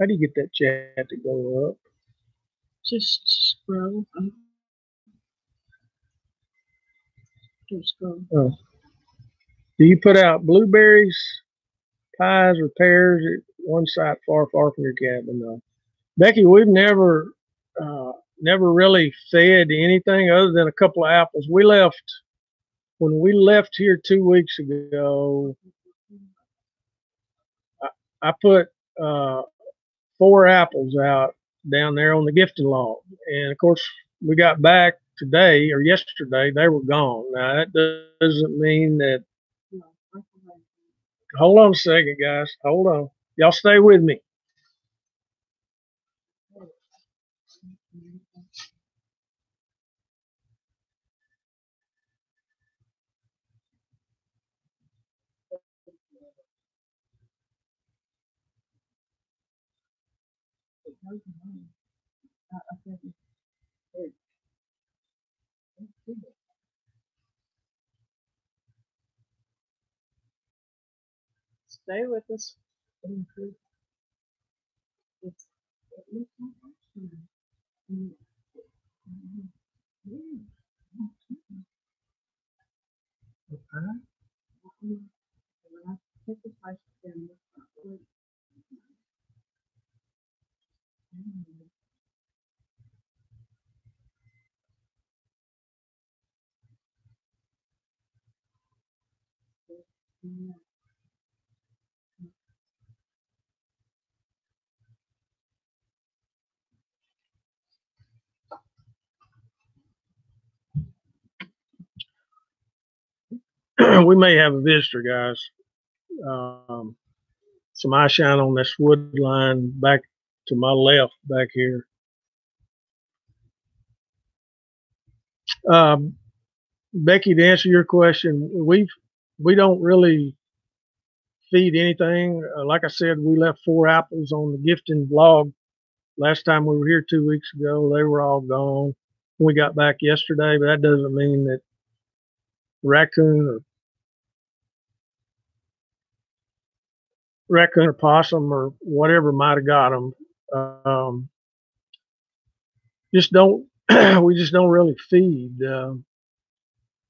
How do you get that chat to go up? Just scroll up. Just scroll. Oh. Do you put out blueberries, pies, or pears at one site far, far from your cabin? No. Becky, we've never really fed anything other than a couple of apples. When we left here 2 weeks ago, I put 4 apples out down there on the gifting log. And of course, we got back today or yesterday, they were gone. Now, that doesn't mean that. Hold on a second, guys. Hold on. Y'all stay with me. Stay with us. We may have a visitor, guys. Some eye shine on this wood line back to my left back here. Becky, to answer your question, we don't really feed anything. Like I said, we left 4 apples on the gifting log last time we were here 2 weeks ago. They were all gone. We got back yesterday, but that doesn't mean that raccoon or possum or whatever might have got them. We just don't really feed.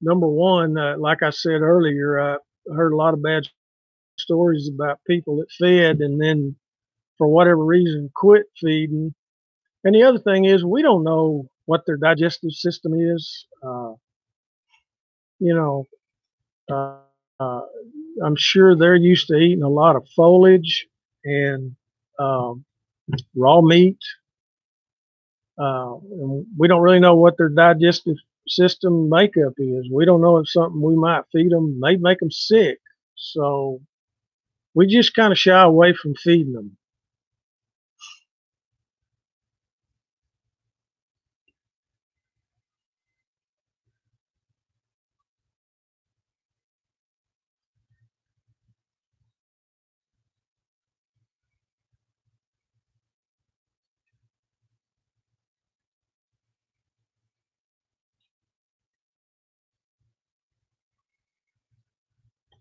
Number one, like I said earlier, I heard a lot of bad stories about people that fed and then for whatever reason quit feeding. And the other thing is we don't know what their digestive system is. I'm sure they're used to eating a lot of foliage and raw meat. And we don't really know what their digestive system makeup is. We don't know if something we might feed them may make them sick. So we just kind of shy away from feeding them.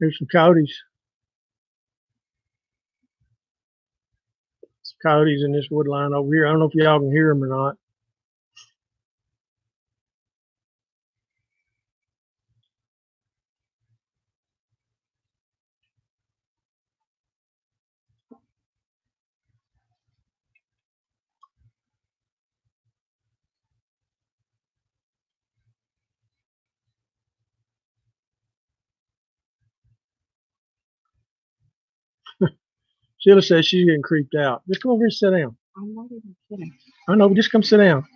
Here's some coyotes. Some coyotes in this wood line over here. I don't know if y'all can hear them or not. Sheila says she's getting creeped out. Just come over here and sit down. I'm not even kidding. I know, but just come sit down.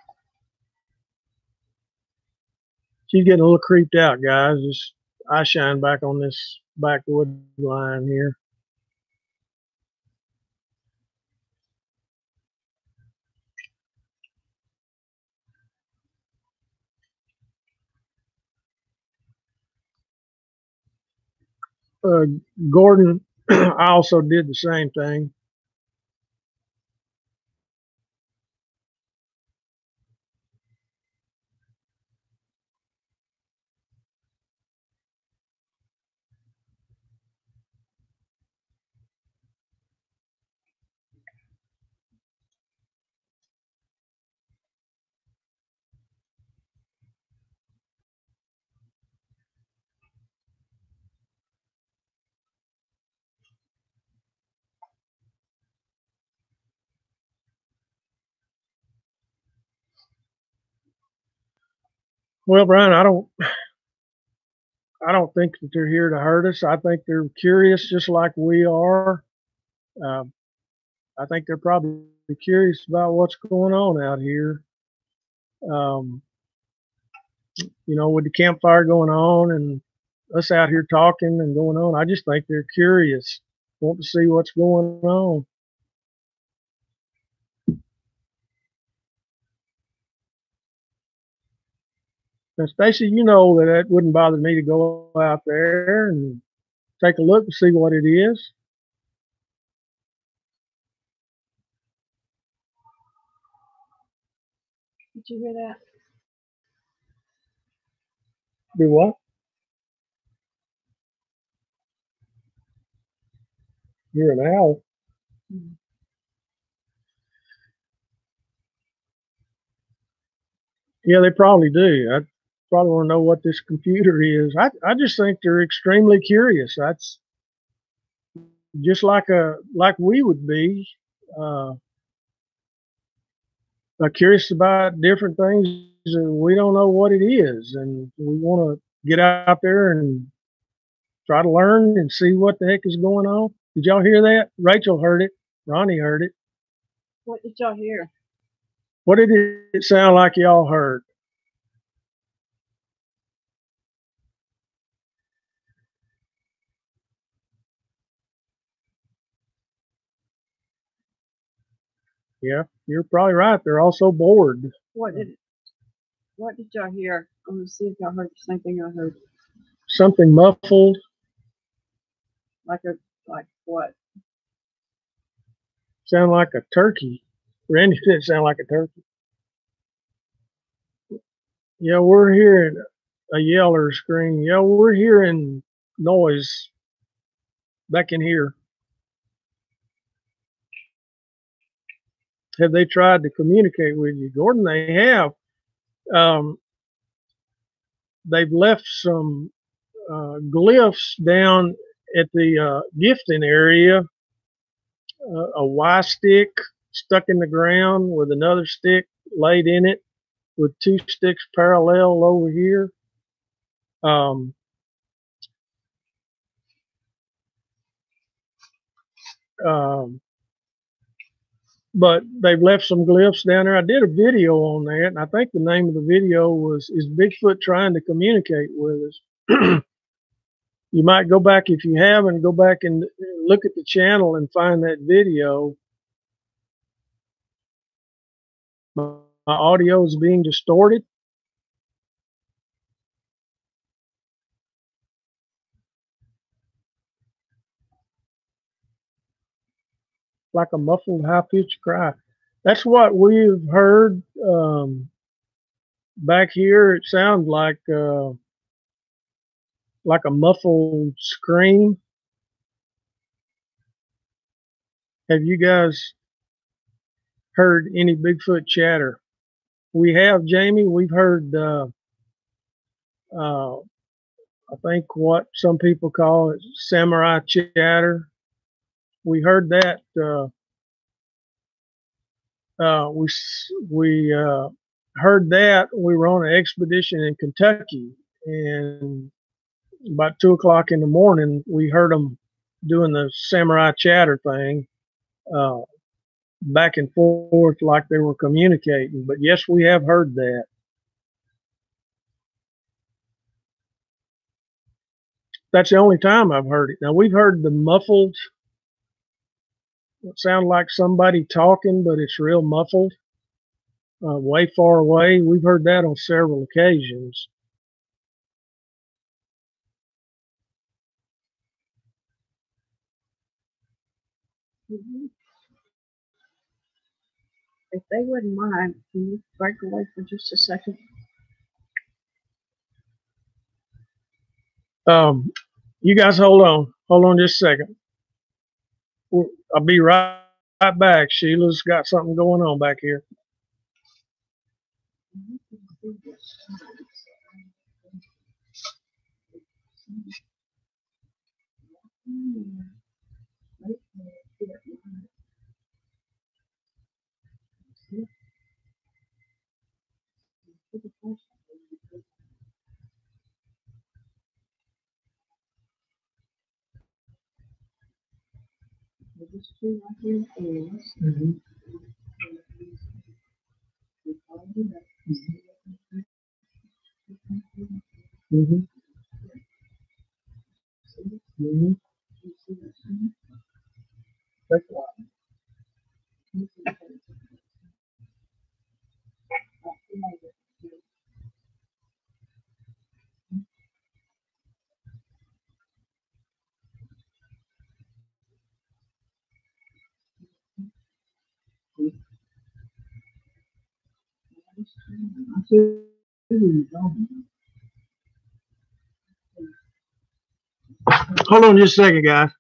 She's getting a little creeped out, guys. Just eye shine back on this back wood line here. Gordon, I also did the same thing. Well, Brian, I don't think that they're here to hurt us. I think they're curious, just like we are. I think they're probably curious about what's going on out here. Um, you know, with the campfire going on and us out here talking and going on, I just think they're curious, want to see what's going on. And Stacy, you know that it wouldn't bother me to go out there and take a look and see what it is. Did you hear that? Do what? Hear an owl? Mm-hmm. Yeah, they probably do. I probably want to know what this computer is. I just think they're extremely curious. That's just like we would be. Uh, curious about different things, and we don't know what it is, and we want to get out there and try to learn and see what the heck is going on. Did y'all hear that? Rachel heard it. Ronnie heard it. What did y'all hear? What did it sound like y'all heard? Yeah, you're probably right. They're also bored. What did y'all hear? I'm gonna see if y'all heard the same thing I heard. Something muffled. Like what? Sound like a turkey. Randy said it sound like a turkey. Yeah, we're hearing a yell or a scream. Yeah, we're hearing noise back in here. Have they tried to communicate with you, Gordon? They have. They've left some glyphs down at the gifting area. A Y stick stuck in the ground with another stick laid in it, with two sticks parallel over here. But they've left some glyphs down there. I did a video on that, and I think the name of the video was "Is Bigfoot Trying to Communicate with Us?" You might go back, if you haven't, go back and look at the channel and find that video. My audio is being distorted. Like a muffled, high-pitched cry. That's what we've heard back here. It sounds like like a muffled scream. Have you guys heard any Bigfoot chatter? We have, Jamie. We've heard, I think, what some people call it samurai chatter. We heard that. We heard that. We were on an expedition in Kentucky, and about 2 o'clock in the morning, we heard them doing the samurai chatter thing, back and forth like they were communicating. But yes, we have heard that. That's the only time I've heard it. Now, we've heard the muffled, it sounds like somebody talking, but it's real muffled, way far away. We've heard that on several occasions. If they wouldn't mind, can you break away for just a second? You guys hold on. Hold on just a second. I'll be right back. Sheila's got something going on back here. Hold on just a second, guys.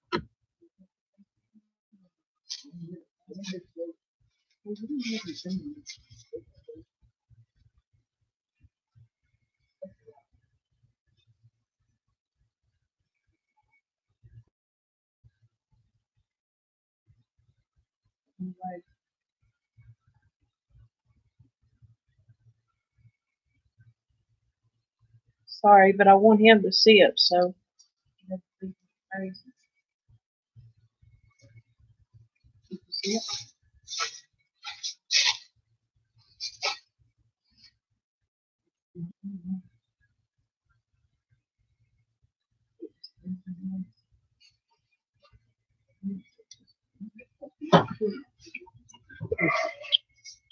Sorry, but I want him to see it, so. You see it?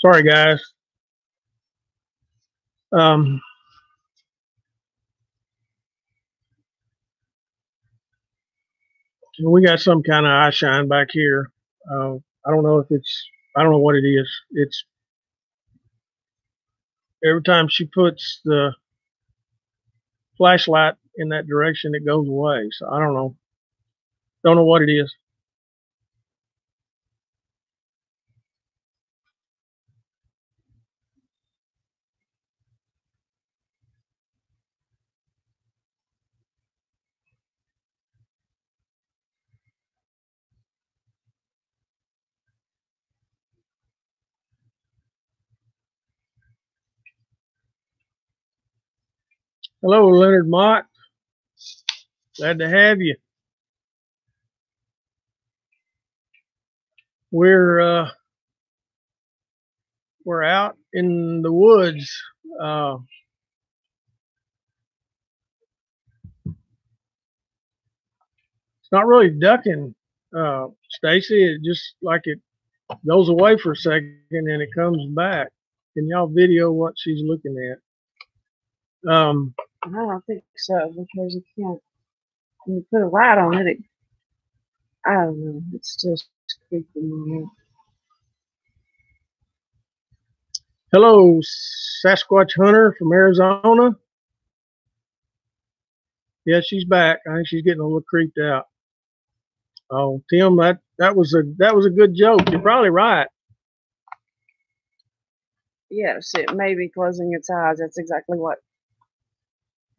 Sorry, guys. We got some kind of eye shine back here. I don't know if it's, I don't know what it is. It's every time she puts the flashlight in that direction, it goes away. So I don't know. Don't know what it is. Hello, Leonard Mott. Glad to have you. We're out in the woods. It's not really ducking, Stacy. It just like it goes away for a second and it comes back. Can y'all video what she's looking at? I don't think so, because you can't. When you put a light on it, I don't know. It's just creeping on. Hello, Sasquatch Hunter from Arizona. Yeah, she's back. I think she's getting a little creeped out. Oh, Tim, that was a good joke. You're probably right. Yes, it may be closing its eyes. That's exactly what.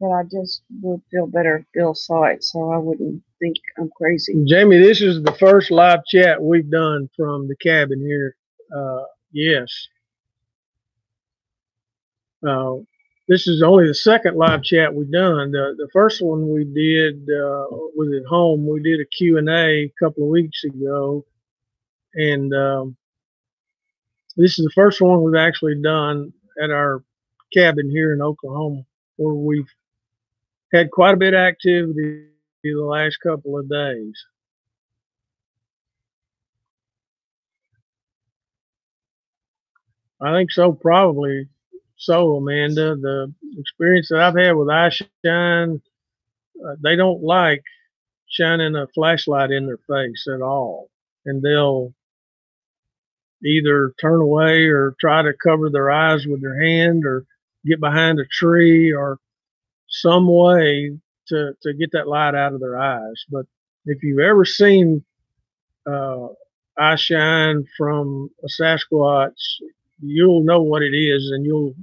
But I just would feel better if Bill saw it, so I wouldn't think I'm crazy. Jamie, this is the first live chat we've done from the cabin here. Yes. This is only the second live chat we've done. The first one we did was at home. We did a Q&A a couple of weeks ago, and this is the first one we've actually done at our cabin here in Oklahoma, where we've had quite a bit of activity the last couple of days. I think so, probably so, Amanda. The experience that I've had with eyeshine, they don't like shining a flashlight in their face at all. And they'll either turn away or try to cover their eyes with their hand or get behind a tree or some way to get that light out of their eyes. But if you've ever seen eye shine from a Sasquatch, you'll know what it is and you'll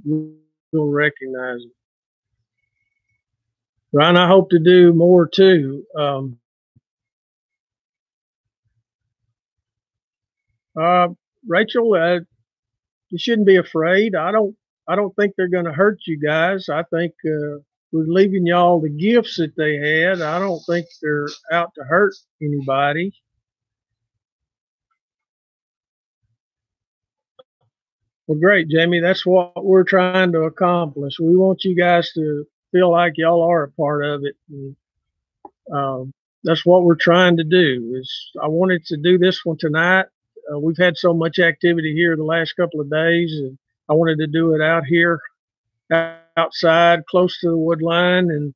recognize it. Ryan, I hope to do more too. Rachel, you shouldn't be afraid. I don't think they're going to hurt you guys. I think we're leaving y'all the gifts that they had. I don't think they're out to hurt anybody. Well, great, Jamie. That's what we're trying to accomplish. We want you guys to feel like y'all are a part of it. And, that's what we're trying to do. I wanted to do this one tonight. We've had so much activity here the last couple of days, and I wanted to do it out here, outside, close to the wood line,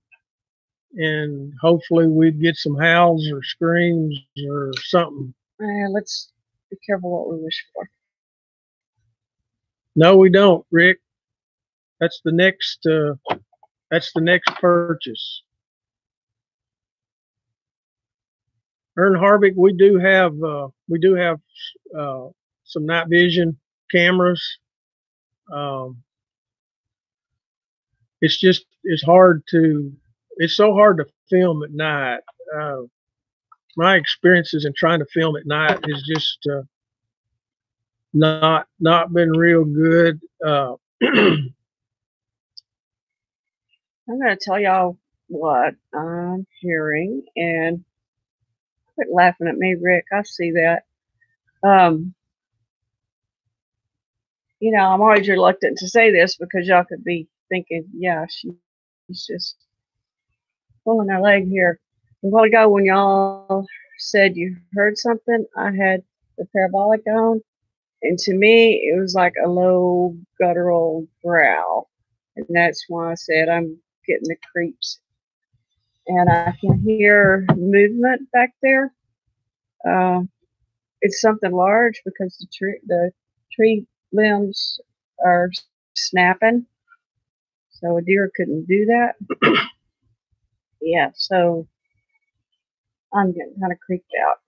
and hopefully we'd get some howls or screams or something. Let's be careful what we wish for. No, we don't, Rick. That's the next. That's the next purchase. Ern Harvick, we do have some night vision cameras. It's so hard to film at night. My experiences in trying to film at night is just not been real good. I'm going to tell y'all what I'm hearing, and quit laughing at me, Rick. I see that. You know, I'm always reluctant to say this because y'all could be thinking, yeah, she's just pulling her leg here. A while ago, when y'all said you heard something, I had the parabolic on, and to me, it was like a low guttural growl, and that's why I said I'm getting the creeps. And I can hear movement back there. It's something large because the tree limbs are snapping, so a deer couldn't do that. Yeah, so I'm getting kind of creeped out.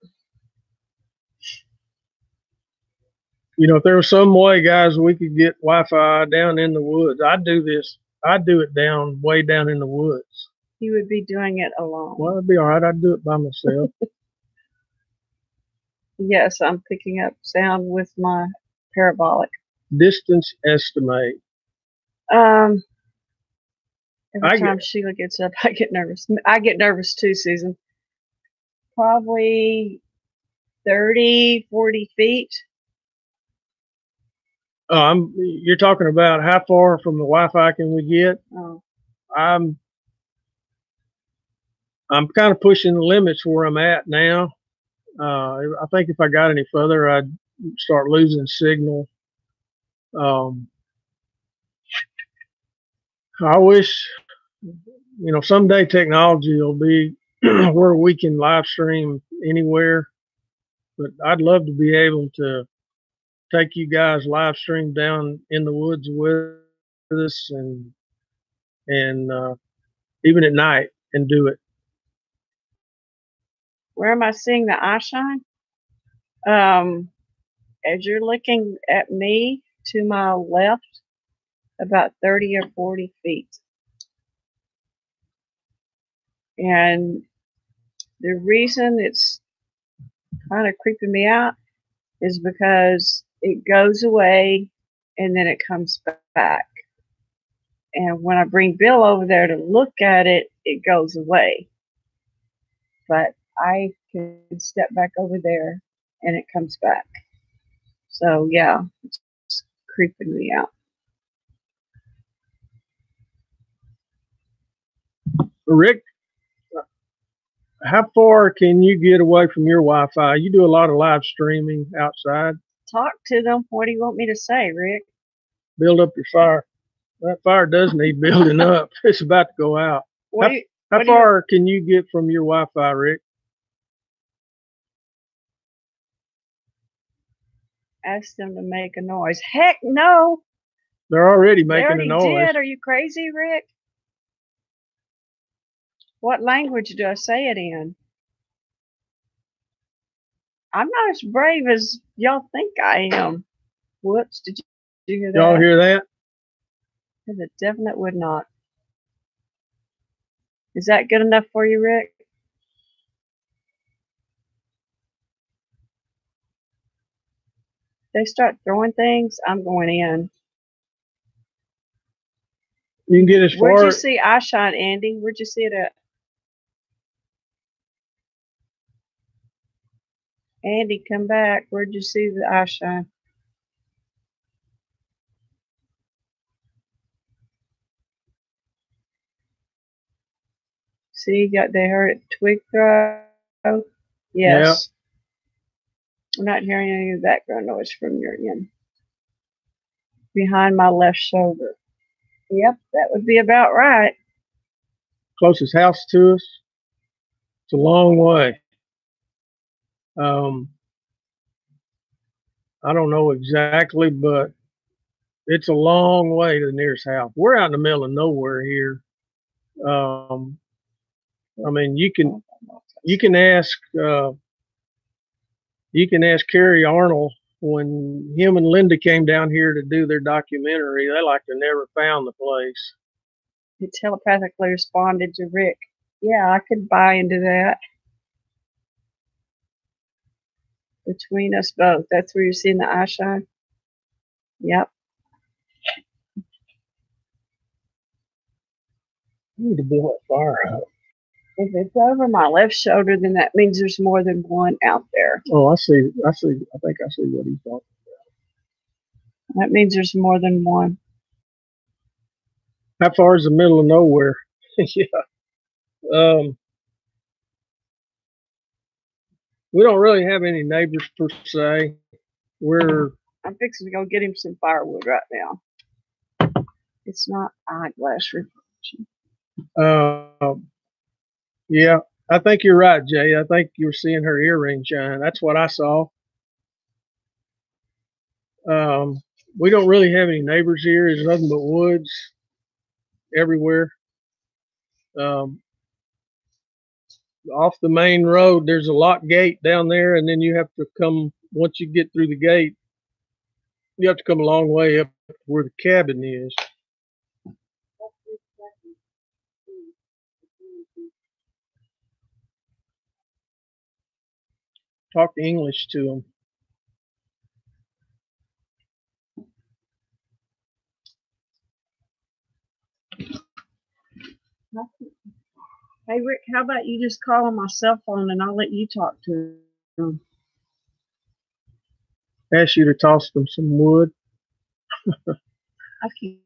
You know, if there was some way, guys, we could get Wi-Fi down in the woods, I'd do this. I'd do it way down in the woods. You would be doing it alone. Well, it'd be all right. I'd do it by myself. Yes, I'm picking up sound with my parabolic. Distance estimate. Every time Sheila gets up, I get nervous. I get nervous too, Susan. Probably 30, 40 feet. You're talking about how far from the Wi-Fi can we get? Oh. I'm kind of pushing the limits where I'm at now. I think if I got any further, I'd start losing signal. I wish, you know, someday technology will be where we can live stream anywhere, but I'd love to be able to take you guys live stream down in the woods with us and even at night, and do it. Where am I seeing the eye shine? As you're looking at me to my left, about 30 or 40 feet. And the reason it's kind of creeping me out is because it goes away and then it comes back. And when I bring Bill over there to look at it, it goes away. But I can step back over there and it comes back. So yeah, it's creeping me out. Rick, how far can you get away from your Wi-Fi? You do a lot of live streaming outside. Talk to them. What do you want me to say, Rick? Build up your fire. That fire does need building up. It's about to go out. How far can you get from your Wi-Fi, Rick? Ask them to make a noise. Heck no. They're already making a noise. Did. Are you crazy, Rick? What language do I say it in? I'm not as brave as y'all think I am. Whoops, did you hear that? Y'all hear that? There's a definite would not. Is that good enough for you, Rick? They start throwing things, I'm going in. You can get as far. Where'd you see eye shine, Andy? Where'd you see it at? Andy, come back. Where'd you see the eye shine? See, they heard it twig throw. Yes. Yeah. I'm not hearing any background noise from your end. Behind my left shoulder. Yep, that would be about right. Closest house to us. It's a long way. I don't know exactly, but it's a long way to the nearest house. We're out in the middle of nowhere here. I mean, you can ask Carrie Arnold when him and Linda came down here to do their documentary. They like to never found the place. He telepathically responded to Rick. Yeah, I could buy into that. Between us both. That's where you're seeing the eye shine? Yep. I need to blow that fire out. If it's over my left shoulder, then that means there's more than one out there. Oh, I see. I think I see what he's talking about. That means there's more than one. How far is the middle of nowhere? Yeah. We don't really have any neighbors per se. I'm fixing to go get him some firewood right now. It's not eyeglass reflection. Yeah, I think you're right, Jay. I think you're seeing her earring shine. That's what I saw. We don't really have any neighbors here. There's nothing but woods everywhere. Off the main road, there's a lock gate down there, and then you have to come, once you get through the gate, you have to come a long way up where the cabin is. Talk English to them. Hey, Rick, how about you just call on my cell phone and I'll let you talk to them? Ask you to toss them some wood. I can't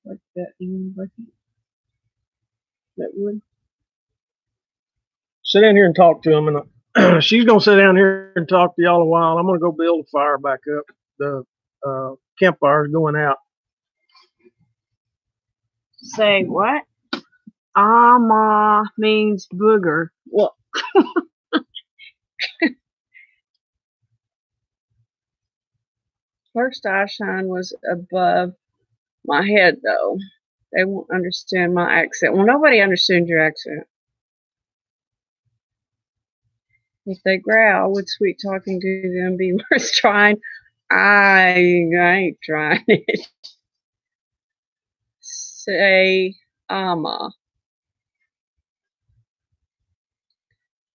put that in with it. That wood. Sit down here and talk to them, and she's gonna sit down here and talk to y'all a while. I'm gonna go build a fire back up. The campfire is going out. Say what? Ama means booger. Well, first eye shine was above my head, though. They won't understand my accent. Well, nobody understands your accent. If they growl, would sweet talking to them be worth trying? I ain't trying it. Say, Ama.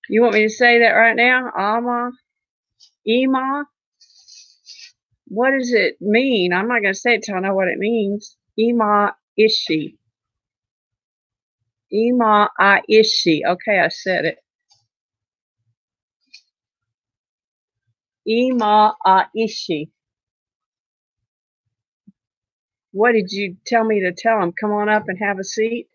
You want me to say that right now? Ama? Ema? What does it mean? I'm not going to say it till I know what it means. Ema Ishi. Ema Ishi. Okay, I said it. Ema Ishi. What did you tell me to tell him? Come on up and have a seat.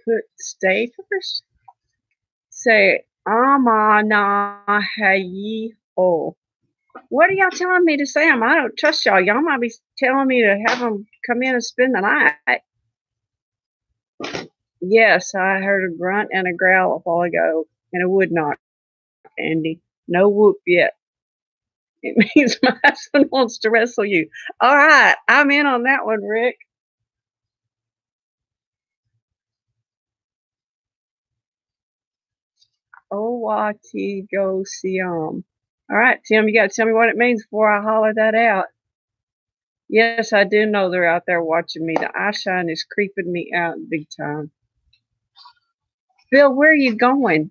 Put stay first. Say Amana Hayi O. What are y'all telling me to say? I don't trust y'all. Y'all might be telling me to have them come in and spend the night. Yes, I heard a grunt and a growl a while ago, and a wood knock, Andy. No whoop yet. It means my husband wants to wrestle you. All right, I'm in on that one, Rick. Owati go Siam. All right, Tim, you got to tell me what it means before I holler that out. Yes, I do know they're out there watching me. The eye shine is creeping me out big time. Bill, where are you going?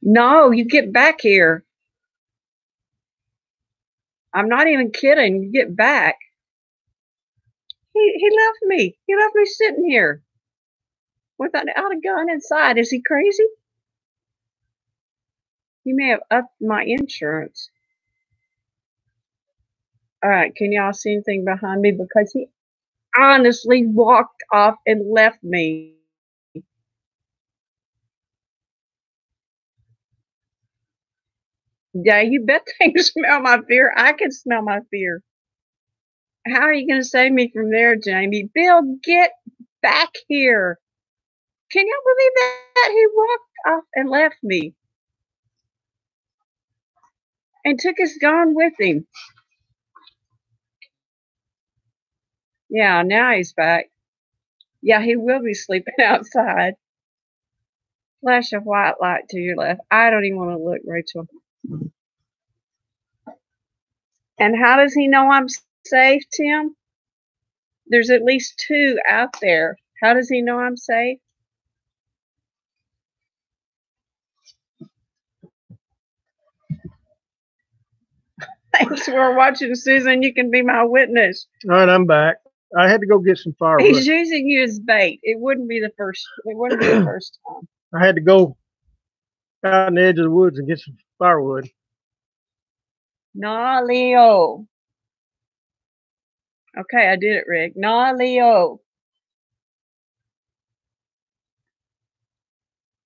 No, you get back here. I'm not even kidding. You get back. He left me. He left me sitting here without a gun inside. Is he crazy? He may have upped my insurance. All right, can y'all see anything behind me? Because he honestly walked off and left me. Yeah, you bet they can smell my fear. I can smell my fear. How are you going to save me from there, Jamie? Bill, get back here. Can you believe that? He walked off and left me. And took his gun with him. Yeah, now he's back. Yeah, he will be sleeping outside. Flash a white light to your left. I don't even want to look, Rachel. And how does he know I'm safe, Tim? There's at least 2 out there. How does he know I'm safe? Thanks for watching, Susan. You can be my witness. All right, I'm back. I had to go get some firewood. He's using you as bait. It wouldn't be the first time. I had to go out in the edge of the woods and get some firewood. Nah, Leo. Okay, I did it, Rick. Nah, Leo.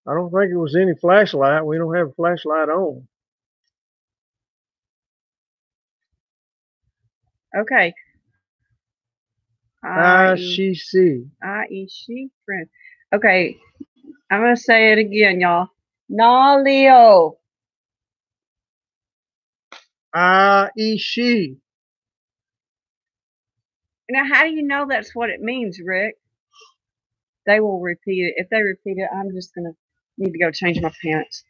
I don't think it was any flashlight. We don't have a flashlight on. Okay. She see. She friend. Okay, I'm gonna say it again, y'all. Nah, Leo. She. Now, how do you know that's what it means, Rick? They will repeat it. If they repeat it, I'm just gonna need to go change my pants.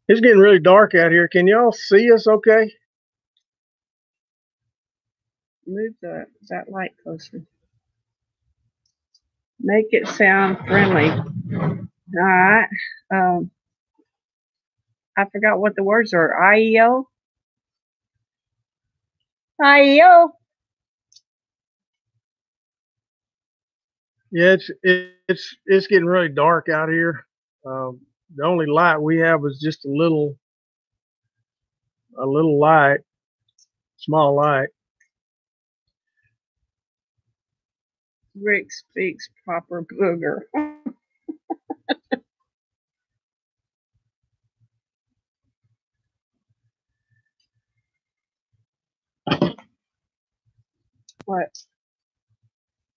It's getting really dark out here. Can y'all see us okay? Move that light closer. Make it sound friendly. All right. I forgot what the words are. IEO? IEO? Yeah, it's getting really dark out here. The only light we have is just a little light, small light. Rick speaks proper booger. What?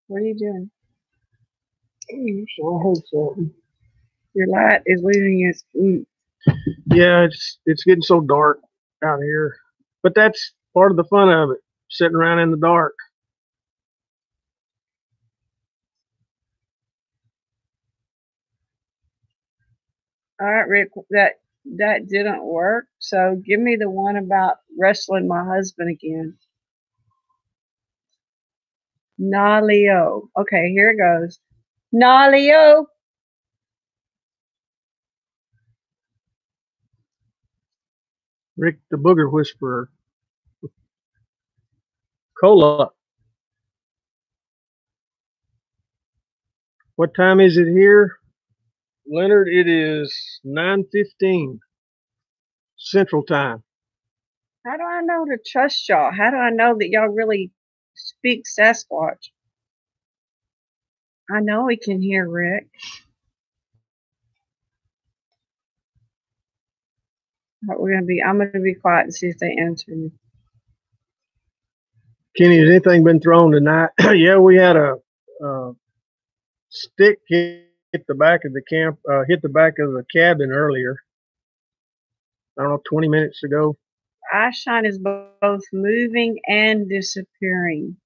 What are you doing? So I heard something. Your light is losing its. Yeah, it's getting so dark out here, but that's part of the fun of it, sitting around in the dark. All right, Rick, that didn't work. So give me the one about wrestling my husband again. Nalio. Okay, here it goes. Nalio. Rick the Booger Whisperer. Cola. What time is it here, Leonard? It is 9:15 Central Time. How do I know to trust y'all? How do I know that y'all really speak Sasquatch? I know he can hear Rick. But I'm gonna be quiet and see if they answer me. Kenny, has anything been thrown tonight? Yeah, we had a stick hit the back of the camp, hit the back of the cabin earlier. I don't know, 20 minutes ago. Eyeshine is both moving and disappearing.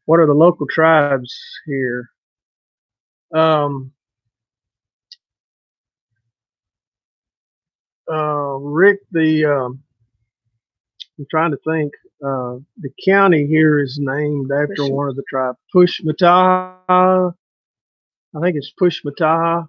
What are the local tribes here? Rick, I'm trying to think. The county here is named after one of the tribes. Pushmataha. I think it's Pushmataha.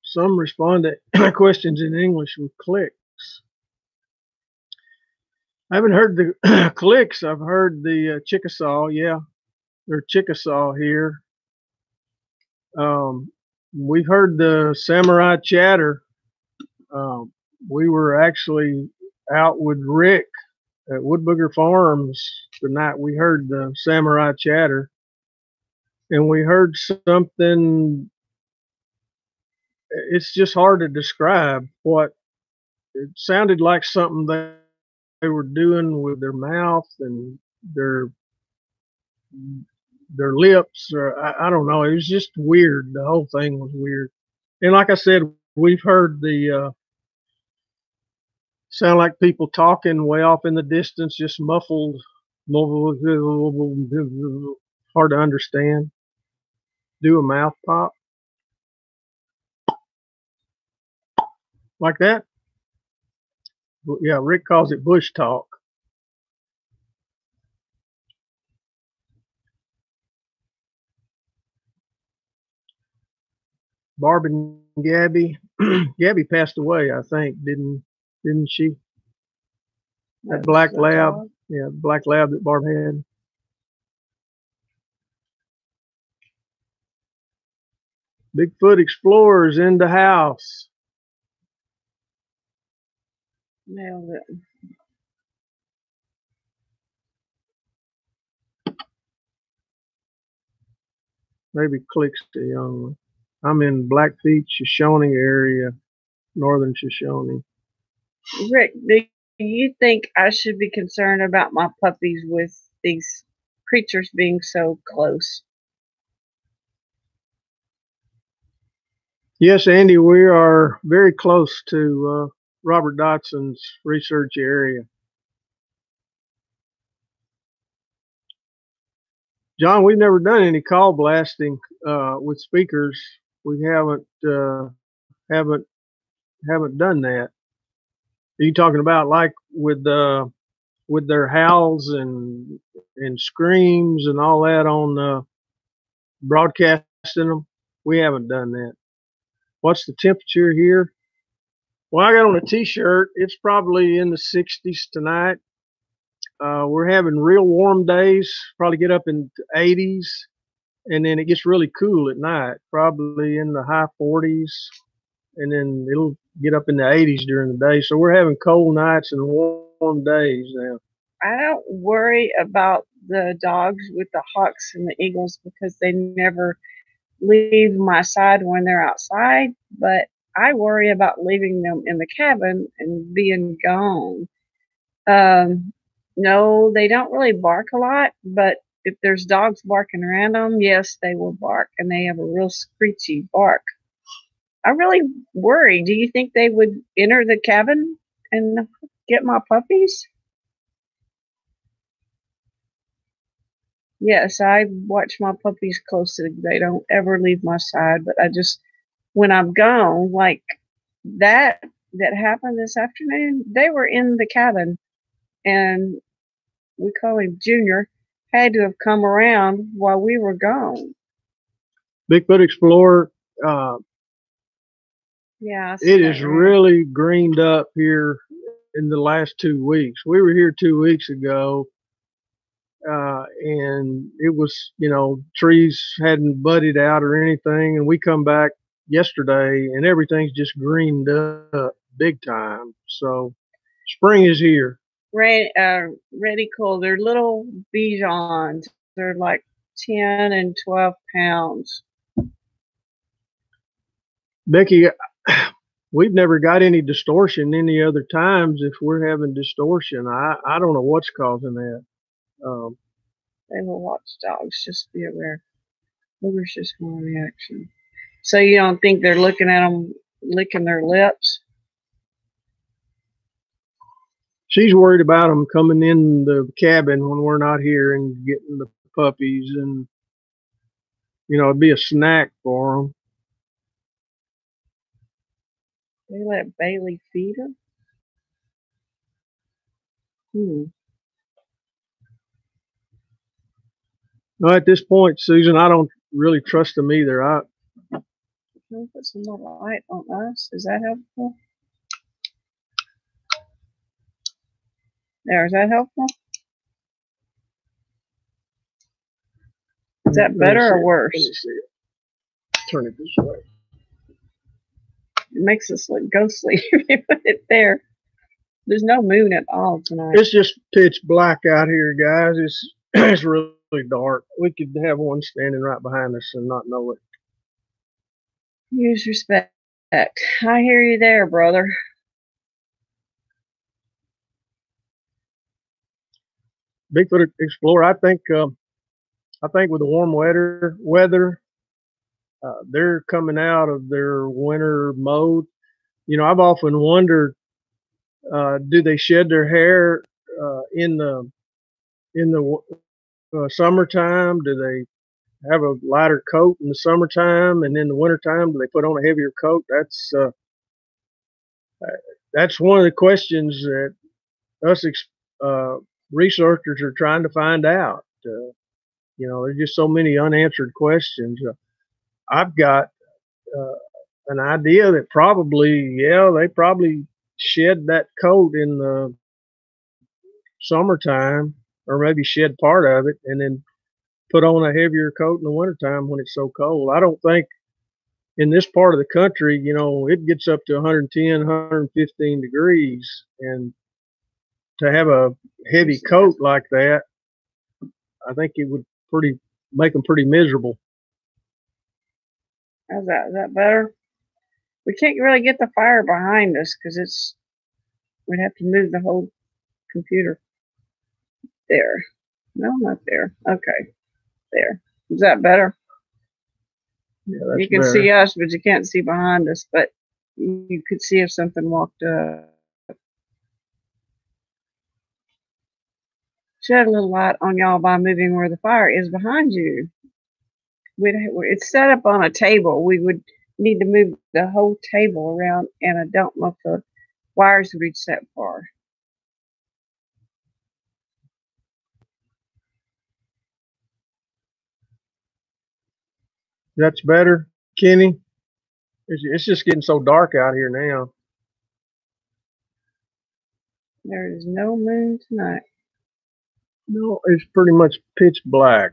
Some respond to questions in English with clicks. I haven't heard the clicks. I've heard the Chickasaw. Yeah, they're Chickasaw here. We've heard the samurai chatter. We were actually out with Rick at Woodbooger Farms the night we heard the samurai chatter, and we heard something. It's just hard to describe what it sounded like. Something they were doing with their mouth and their lips, or I don't know. It was just weird. The whole thing was weird. And like I said, we've heard the sound like people talking way off in the distance, just muffled, hard to understand. Do a mouth pop like that. Yeah, Rick calls it bush talk. Barb and Gabby. Gabby passed away, I think, didn't she? That black lab. Dog. Yeah, black lab that Barb had. Bigfoot Explorers in the house. Nailed it. Maybe clicks the young one. I'm in Blackfeet, Shoshone area, northern Shoshone. Rick, do you think I should be concerned about my puppies with these creatures being so close? Yes, Andy, we are very close to Robert Dotson's research area. John, we've never done any call blasting with speakers. We haven't done that. Are you talking about like with their howls and screams and all that on broadcasting them? We haven't done that. What's the temperature here? Well, I got on a t-shirt. It's probably in the 60s tonight. We're having real warm days, probably get up in the 80s, and then it gets really cool at night, probably in the high 40s, and then it'll get up in the 80s during the day. So we're having cold nights and warm days now. I don't worry about the dogs with the hawks and the eagles because they never leave my side when they're outside, but I worry about leaving them in the cabin and being gone. No, they don't really bark a lot, but if there's dogs barking around them, yes, they will bark, and they have a real screechy bark. I really worry. Do you think they would enter the cabin and get my puppies? Yes, I watch my puppies closely. They don't ever leave my side, but I just, when I'm gone, like that that happened this afternoon, they were in the cabin, and we call him Junior, had to have come around while we were gone. Bigfoot Explorer, Yeah, it is really greened up here in the last 2 weeks. We were here 2 weeks ago, and it was, trees hadn't budded out or anything, and we come back yesterday and everything's just greened up big time. So spring is here. Ready cool. They're little Bijons. They're like 10 and 12 pounds. Becky, we've never got any distortion any other times. If we're having distortion, I don't know what's causing that. They will watch dogs. Just be aware. Booger's just one reaction. So you don't think they're looking at them, licking their lips? She's worried about them coming in the cabin when we're not here and getting the puppies, and it'd be a snack for them. They let Bailey feed her? No, at this point, Susan, I don't really trust them either. Can we put some more light on us? Is that helpful? There, is that helpful? Is that better or worse? Let me see it. Turn it this way. It makes us look ghostly if you put it there. There's no moon at all tonight. It's just pitch black out here, guys. It's really dark. We could have one standing right behind us and not know it. Use respect. I hear you there, brother. Bigfoot Explorer, I think with the warm weather, they're coming out of their winter mode. I've often wondered, do they shed their hair in the summertime? Do they have a lighter coat in the summertime, and in the wintertime, do they put on a heavier coat? That's one of the questions that us researchers are trying to find out. There's just so many unanswered questions. I've got an idea that they probably shed that coat in the summertime, or maybe shed part of it and then put on a heavier coat in the wintertime when it's so cold. I don't think in this part of the country, it gets up to 110, 115 degrees, and to have a heavy coat like that, I think it would make them pretty miserable. How's that? Is that better? We can't really get the fire behind us because we'd have to move the whole computer. There. No, not there. Okay. There. Is that better? Yeah, that's you can better. see us, but you can't see behind us. But you could see if something walked up. Shed a little light on y'all by moving where the fire is behind you. It's set up on a table. We would need to move the whole table around, and I don't know if the wires would reach that far. That's better, Kenny. It's just getting so dark out here now. There is no moon tonight. No, it's pretty much pitch black.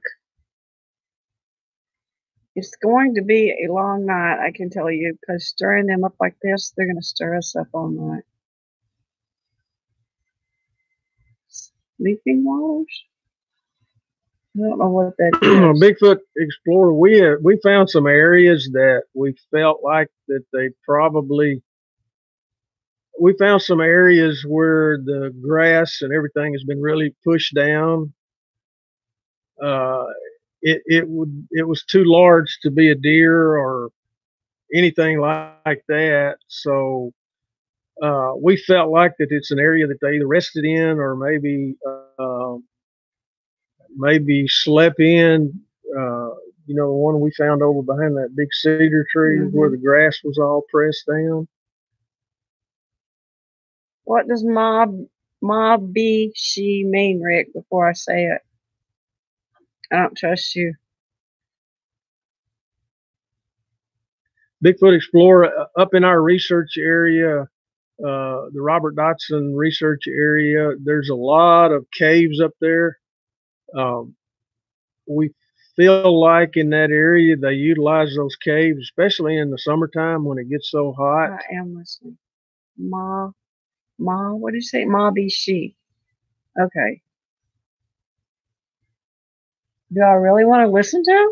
It's going to be a long night, I can tell you, because stirring them up like this, they're going to stir us up all night. Sleeping waters? don't know what that is. Bigfoot Explorer, we found some areas that we felt like that they probably. We found some areas where the grass and everything has been really pushed down. It was too large to be a deer or anything like that. So we felt like that it's an area that they either rested in or maybe slept in. You know, the one we found over behind that big cedar tree where the grass was all pressed down. What does Ma be she mean, Rick, before I say it? I don't trust you. Bigfoot Explorer, up in our research area, the Robert Dotson research area, there's a lot of caves up there. We feel like in that area they utilize those caves, especially in the summertime when it gets so hot. I am listening. Ma, what did you say? Ma be she. Okay. Do I really want to listen to him?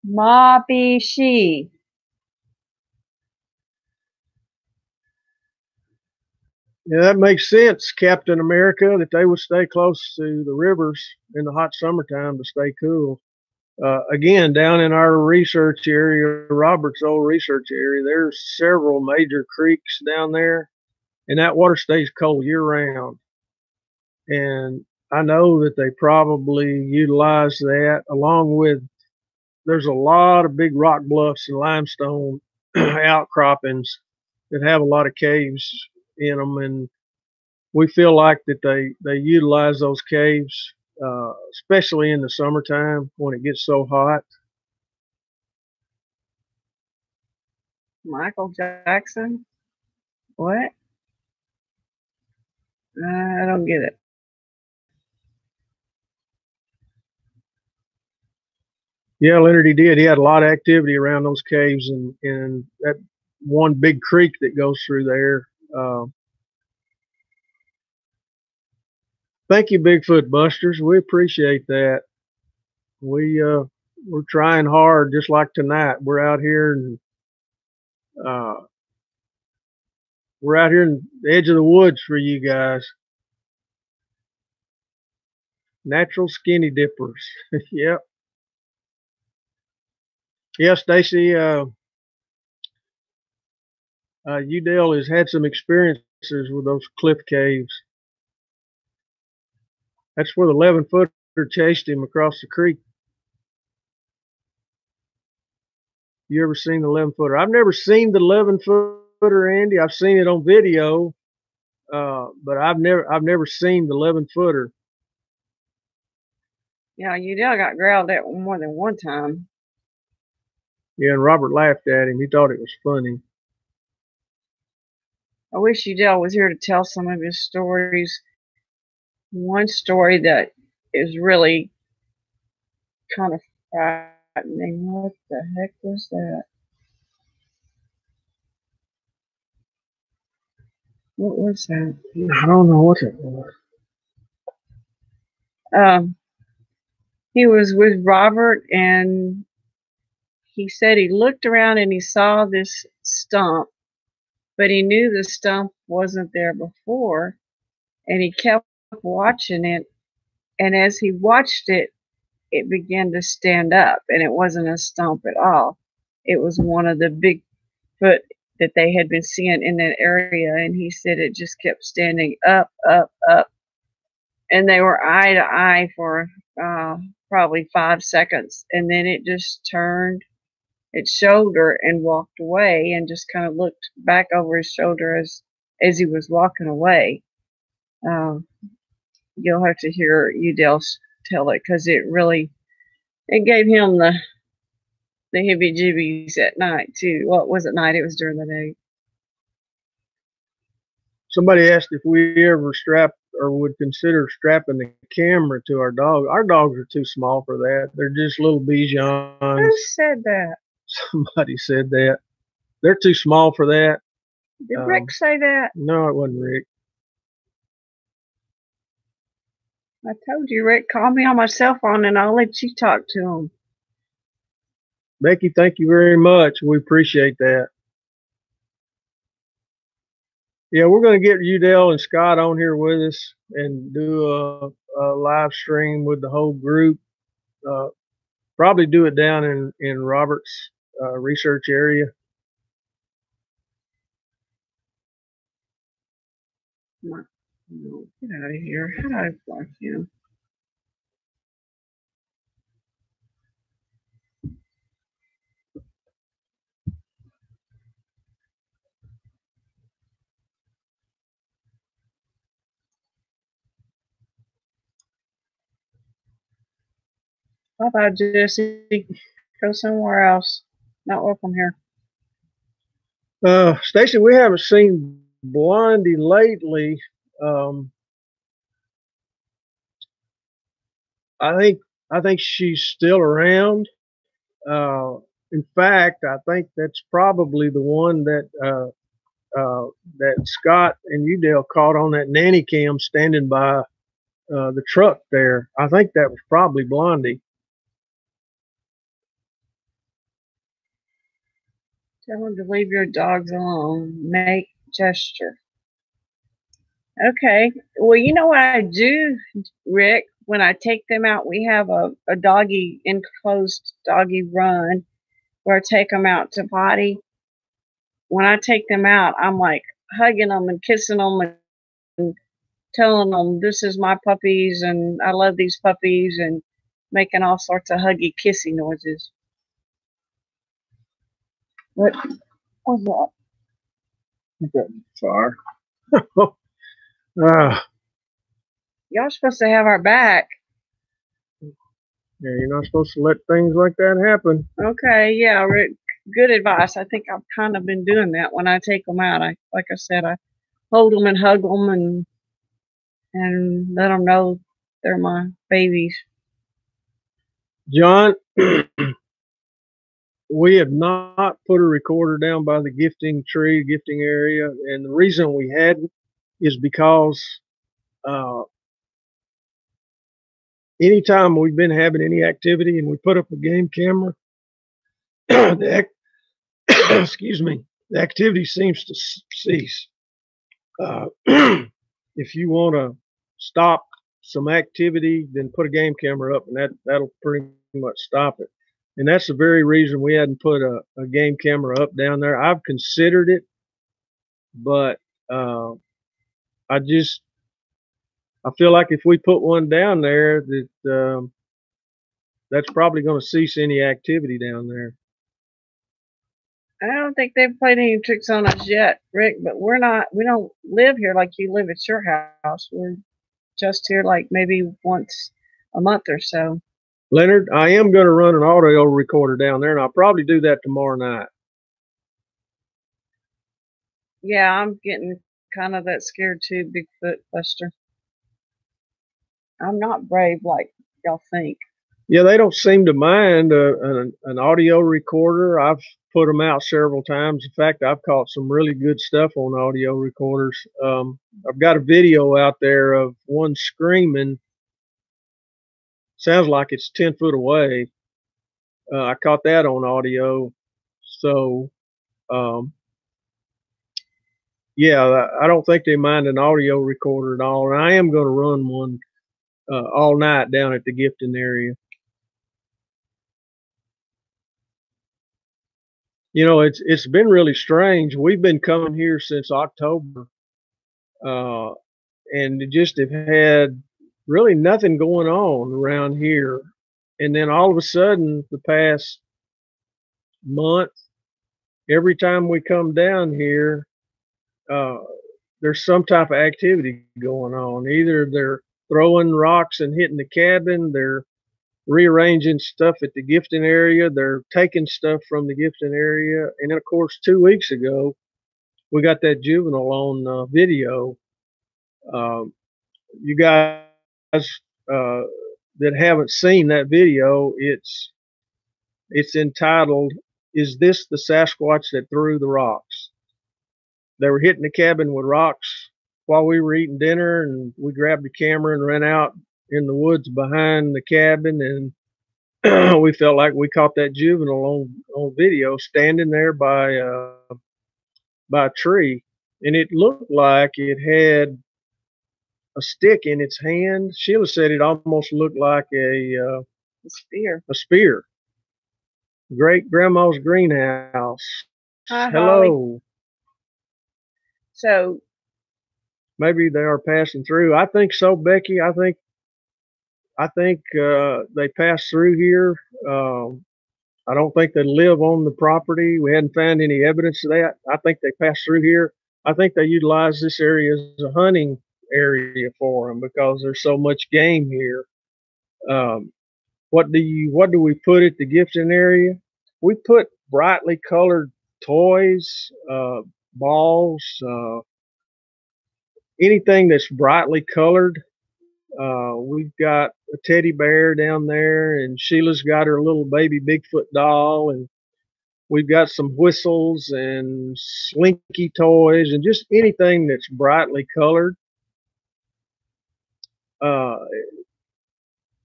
Ma be she. Yeah, that makes sense, Captain America, that they would stay close to the rivers in the hot summertime to stay cool. Again, down in our research area, Robert's old research area, there's several major creeks down there, and that water stays cold year round. And I know that they probably utilize that along with, there's a lot of big rock bluffs and limestone outcroppings that have a lot of caves in them, and we feel like that they utilize those caves, especially in the summertime when it gets so hot. Michael Jackson? What? I don't get it. Yeah, Leonard, he did. He had a lot of activity around those caves and that one big creek that goes through there. Thank you, Bigfoot Busters. We appreciate that. We're trying hard, just like tonight. We're out here and we're out here in the edge of the woods for you guys. Natural skinny dippers. Yep. Yeah, Stacy. Udell has had some experiences with those cliff caves. That's where the 11-footer chased him across the creek. You ever seen the 11-footer? I've never seen the 11-footer, Andy. I've seen it on video, but I've never seen the 11-footer. Yeah, Udell got growled at more than one time. Yeah, and Robert laughed at him. He thought it was funny. I wish Udell was here to tell some of his stories. One story that is really kind of frightening. What the heck was that? What was that? I don't know what it was. He was with Robert, and he said he looked around and he saw this stump, but he knew the stump wasn't there before, and he kept watching it, and as he watched it, it began to stand up, and it wasn't a stump at all. It was one of the Bigfoot that they had been seeing in that area, and he said it just kept standing up, up, up, and they were eye to eye for probably 5 seconds, and then it just turned its shoulder and walked away, and just kind of looked back over his shoulder as he was walking away. You'll have to hear Udell tell it, because it gave him the heebie-jeebies at night too. Well, it wasn't night; it was during the day. Somebody asked if we ever strapped or would consider strapping the camera to our dog. Our dogs are too small for that. They're just little Bijans. Who said that? Somebody said that. They're too small for that. Did Rick say that? No, it wasn't Rick. I told you, Rick, call me on my cell phone and I'll let you talk to him. Becky, thank you very much. We appreciate that. Yeah, we're going to get Udell and Scott on here with us and do a live stream with the whole group. Probably do it down in Robert's research area. No, get out of here. How do I block you? Bye-bye, Jesse. Go somewhere else. Not welcome here. Stacy, we haven't seen Blondie lately. I think she's still around. In fact, I think that's probably the one that that Scott and Udell caught on that nanny cam standing by the truck there. I think that was probably Blondie. Tell them to leave your dogs alone. Make gesture. Okay. Well, you know what I do, Rick? When I take them out, we have a doggy, enclosed doggy run where I take them out to potty. When I take them out, I'm like hugging them and kissing them and telling them this is my puppies and I love these puppies and making all sorts of huggy, kissy noises. What was that? That fire. Y'all supposed to have our back. Yeah, you're not supposed to let things like that happen. Okay, yeah, Rick, good advice. I think I've kind of been doing that when I take them out. Like I said, I hold them and hug them and let them know they're my babies. John, we have not put a recorder down by the gifting area, and the reason we hadn't is because anytime we've been having any activity and we put up a game camera, excuse me, the activity seems to cease. If you want to stop some activity, then put a game camera up, and that'll pretty much stop it. And that's the very reason we hadn't put a game camera up down there. I've considered it, but I feel like if we put one down there, that that's probably going to cease any activity down there. I don't think they've played any tricks on us yet, Rick, but we don't live here like you live at your house. We're just here like maybe once a month or so. Leonard, I am going to run an audio recorder down there, and I'll probably do that tomorrow night. Yeah, I'm getting kind of that scared too, Bigfoot Buster. I'm not brave like y'all think. Yeah, they don't seem to mind an audio recorder. I've put them out several times. In fact, I've caught some really good stuff on audio recorders. I've got a video out there of one screaming. Sounds like it's 10 foot away. I caught that on audio. So, yeah, I don't think they mind an audio recorder at all. And I am going to run one all night down at the gifting area. You know, it's been really strange. We've been coming here since October, and just have had really nothing going on around here. And then all of a sudden, the past month, every time we come down here, there's some type of activity going on. Either they're throwing rocks and hitting the cabin, they're rearranging stuff at the gifting area, they're taking stuff from the gifting area. And then, of course, 2 weeks ago, we got that juvenile on video. You guys that haven't seen that video, it's entitled, "Is This the Sasquatch That Threw the Rocks?" They were hitting the cabin with rocks while we were eating dinner, and we grabbed the camera and ran out, in the woods behind the cabin, and we felt like we caught that juvenile on video standing there by a tree, and it looked like it had a stick in its hand. Sheila said it almost looked like A spear. a spear. Great grandma's greenhouse. Hi, Holly. Hello. So Maybe they are passing through. I think so, Becky. I think they passed through here. I don't think they live on the property. We hadn't found any evidence of that. I think they passed through here. I think they utilize this area as a hunting area for them because there's so much game here. Um, what do we put at the gifting area? We put brightly colored toys, balls, anything that's brightly colored. We've got a teddy bear down there, and Sheila's got her little baby Bigfoot doll, and we've got some whistles and slinky toys, and just anything that's brightly colored. Uh,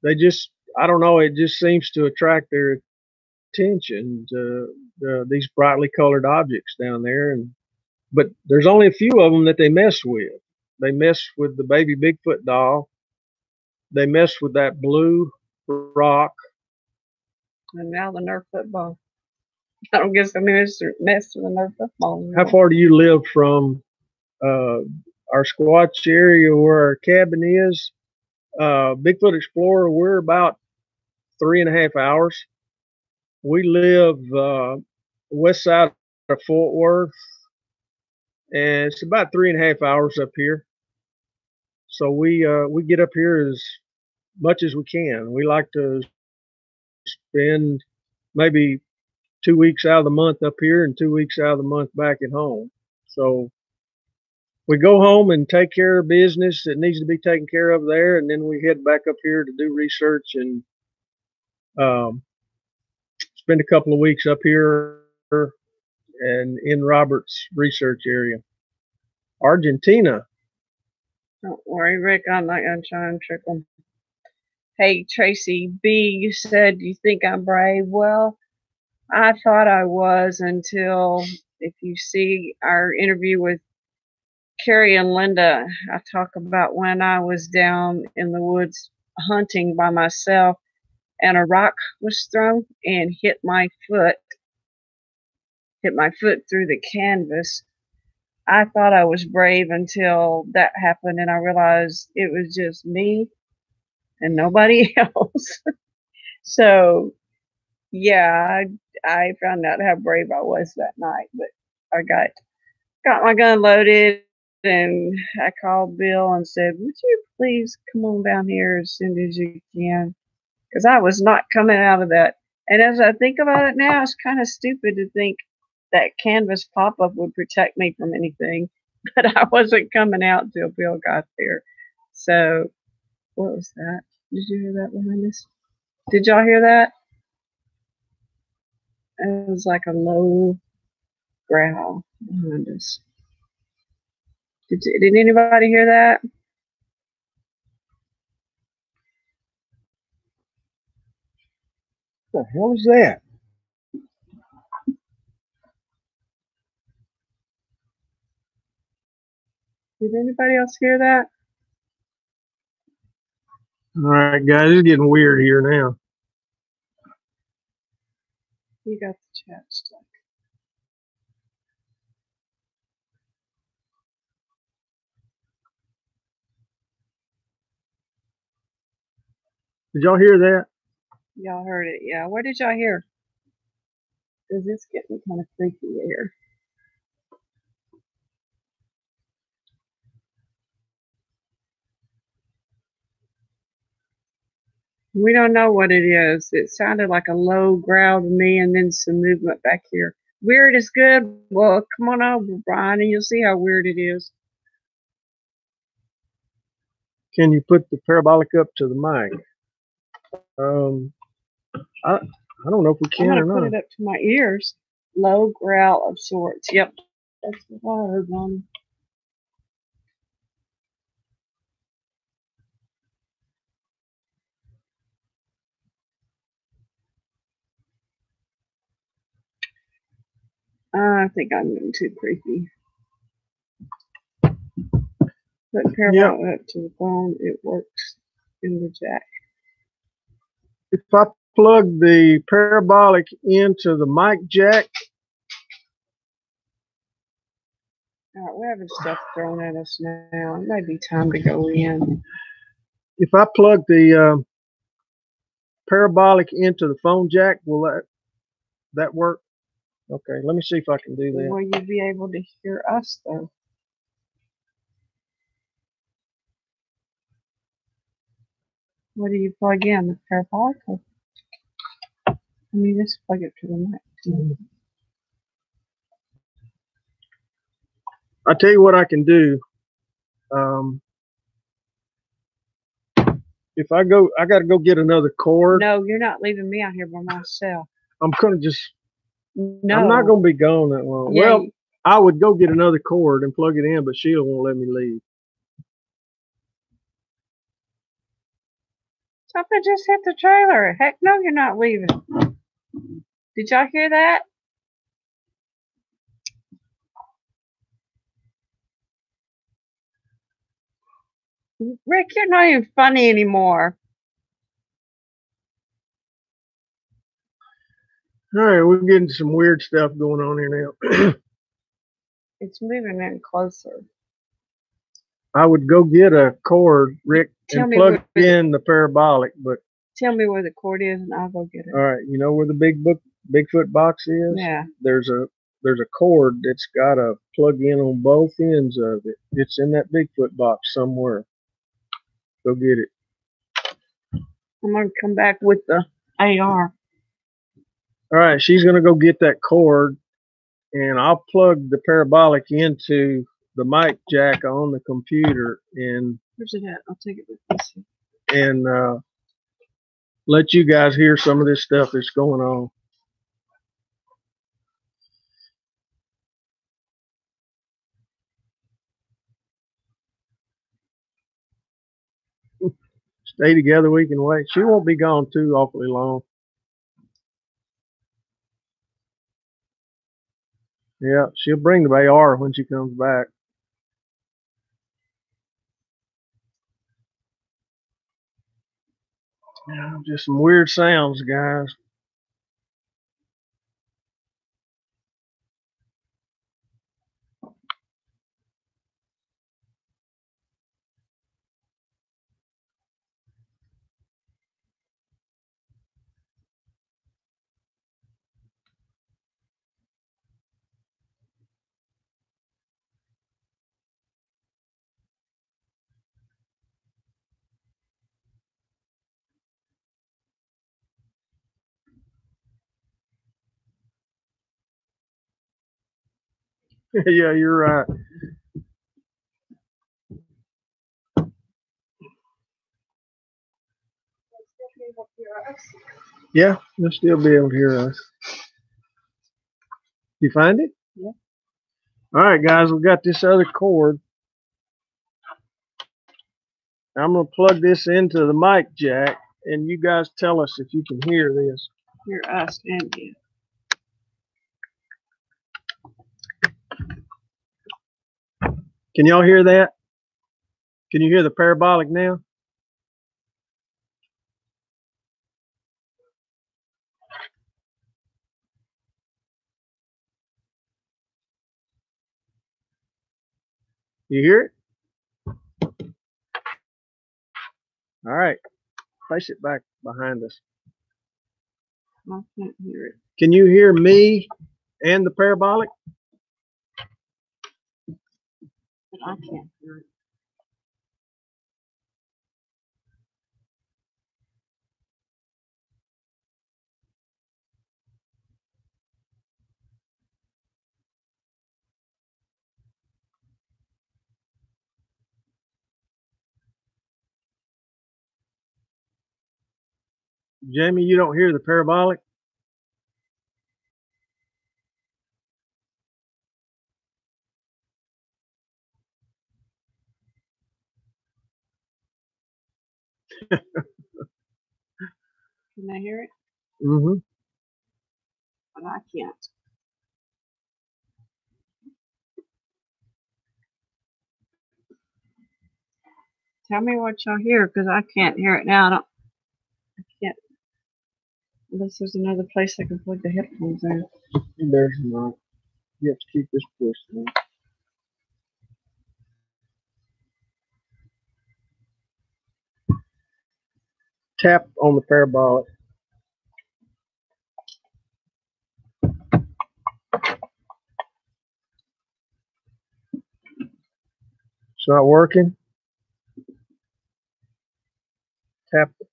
they just, I don't know, it just seems to attract their attention to these brightly colored objects down there. But there's only a few of them that they mess with. They mess with the baby Bigfoot doll. They mess with that blue rock. and now the Nerf football. I don't guess I messed with the Nerf football anymore. How far do you live from our Squatch area where our cabin is? Bigfoot Explorer, we're about 3.5 hours. We live west side of Fort Worth, and it's about 3.5 hours up here. So we get up here as much as we can. We like to spend maybe 2 weeks out of the month up here and 2 weeks out of the month back at home. So we go home and take care of business that needs to be taken care of there, and then we head back up here to do research and spend a couple of weeks up here and in Robert's research area. Argentina. Don't worry, Rick. I'm not gonna try and trick them. Hey, Tracy B, you said you think I'm brave. Well, I thought I was until, if you see our interview with Carrie and Linda, I talk about when I was down in the woods hunting by myself and a rock was thrown and hit my foot through the canvas. I thought I was brave until that happened, and I realized it was just me and nobody else. So, yeah, I found out how brave I was that night. But I got my gun loaded, and I called Bill and said, "Would you please come on down here as soon as you can?" Because I was not coming out of that. And as I think about it now, it's kind of stupid to think that canvas pop-up would protect me from anything, but I wasn't coming out till Bill got there. So, what was that? Did you hear that behind us? Did y'all hear that? It was like a low growl behind us. Did anybody hear that? What the hell is that? Did anybody else hear that? All right, guys, it's getting weird here now. You got the chat stuck. Did y'all hear that? Y'all heard it, yeah. What did y'all hear? Because it's getting kind of freaky here. We don't know what it is. It sounded like a low growl to me and then some movement back here. Weird is good. Well, come on over, Brian, and you'll see how weird it is. Can you put the parabolic up to the mic? I don't know if we can or I'm not. gonna put it up to my ears. Low growl of sorts. Yep, that's what I heard, Mom. I think I'm getting too creepy. Put parabolic up to the phone, it works in the jack. If I plug the parabolic into the mic jack. All right, we're having stuff thrown at us now. It may be time to go in. If I plug the parabolic into the phone jack, will that work? Okay, let me see if I can do that. Will you be able to hear us though? What do you plug in? The parabolic? You just plug it to the mic. Mm-hmm. I'll tell you what I can do. If I got to go get another cord. No, you're not leaving me out here by myself. I'm gonna just. No. I'm not gonna be gone that long. Yeah, well, I would go get another cord and plug it in, but Sheila won't let me leave. Something just hit the trailer. Heck no, you're not leaving. Did y'all hear that? Rick, you're not even funny anymore. All right, we're getting some weird stuff going on here now. It's moving in closer. I would go get a cord, Rick, and plug in the parabolic, but tell me where the cord is and I'll go get it. All right, you know where the Bigfoot box is? Yeah. There's a cord that's got a plug in on both ends of it. It's in that Bigfoot box somewhere. Go get it. I'm gonna come back with the AR. All right, she's gonna go get that cord, and I'll plug the parabolic into the mic jack on the computer. And where's it at? I'll take it with me. And let you guys hear some of this stuff that's going on. Stay together, we can wait. She won't be gone too awfully long. Yeah, she'll bring the AR when she comes back. Yeah, just some weird sounds, guys. Yeah, you're right. Yeah, they'll still be able to hear us. You find it? Yeah. All right, guys, we got this other cord. I'm going to plug this into the mic jack, and you guys tell us if you can hear this. Hear us and you. Can y'all hear that? Can you hear the parabolic now? You hear it? All right. Place it back behind us. I can't hear it. Can you hear me and the parabolic? But I can't hear it. Jamie, you don't hear the parabolic? Can I hear it? Mm-hmm. But I can't. Tell me what y'all hear, because I can't hear it now. I can't. Unless there's another place I can plug the headphones in. There's not. You have to keep this pushed in. Tap on the parabolic. It's not working. Tap the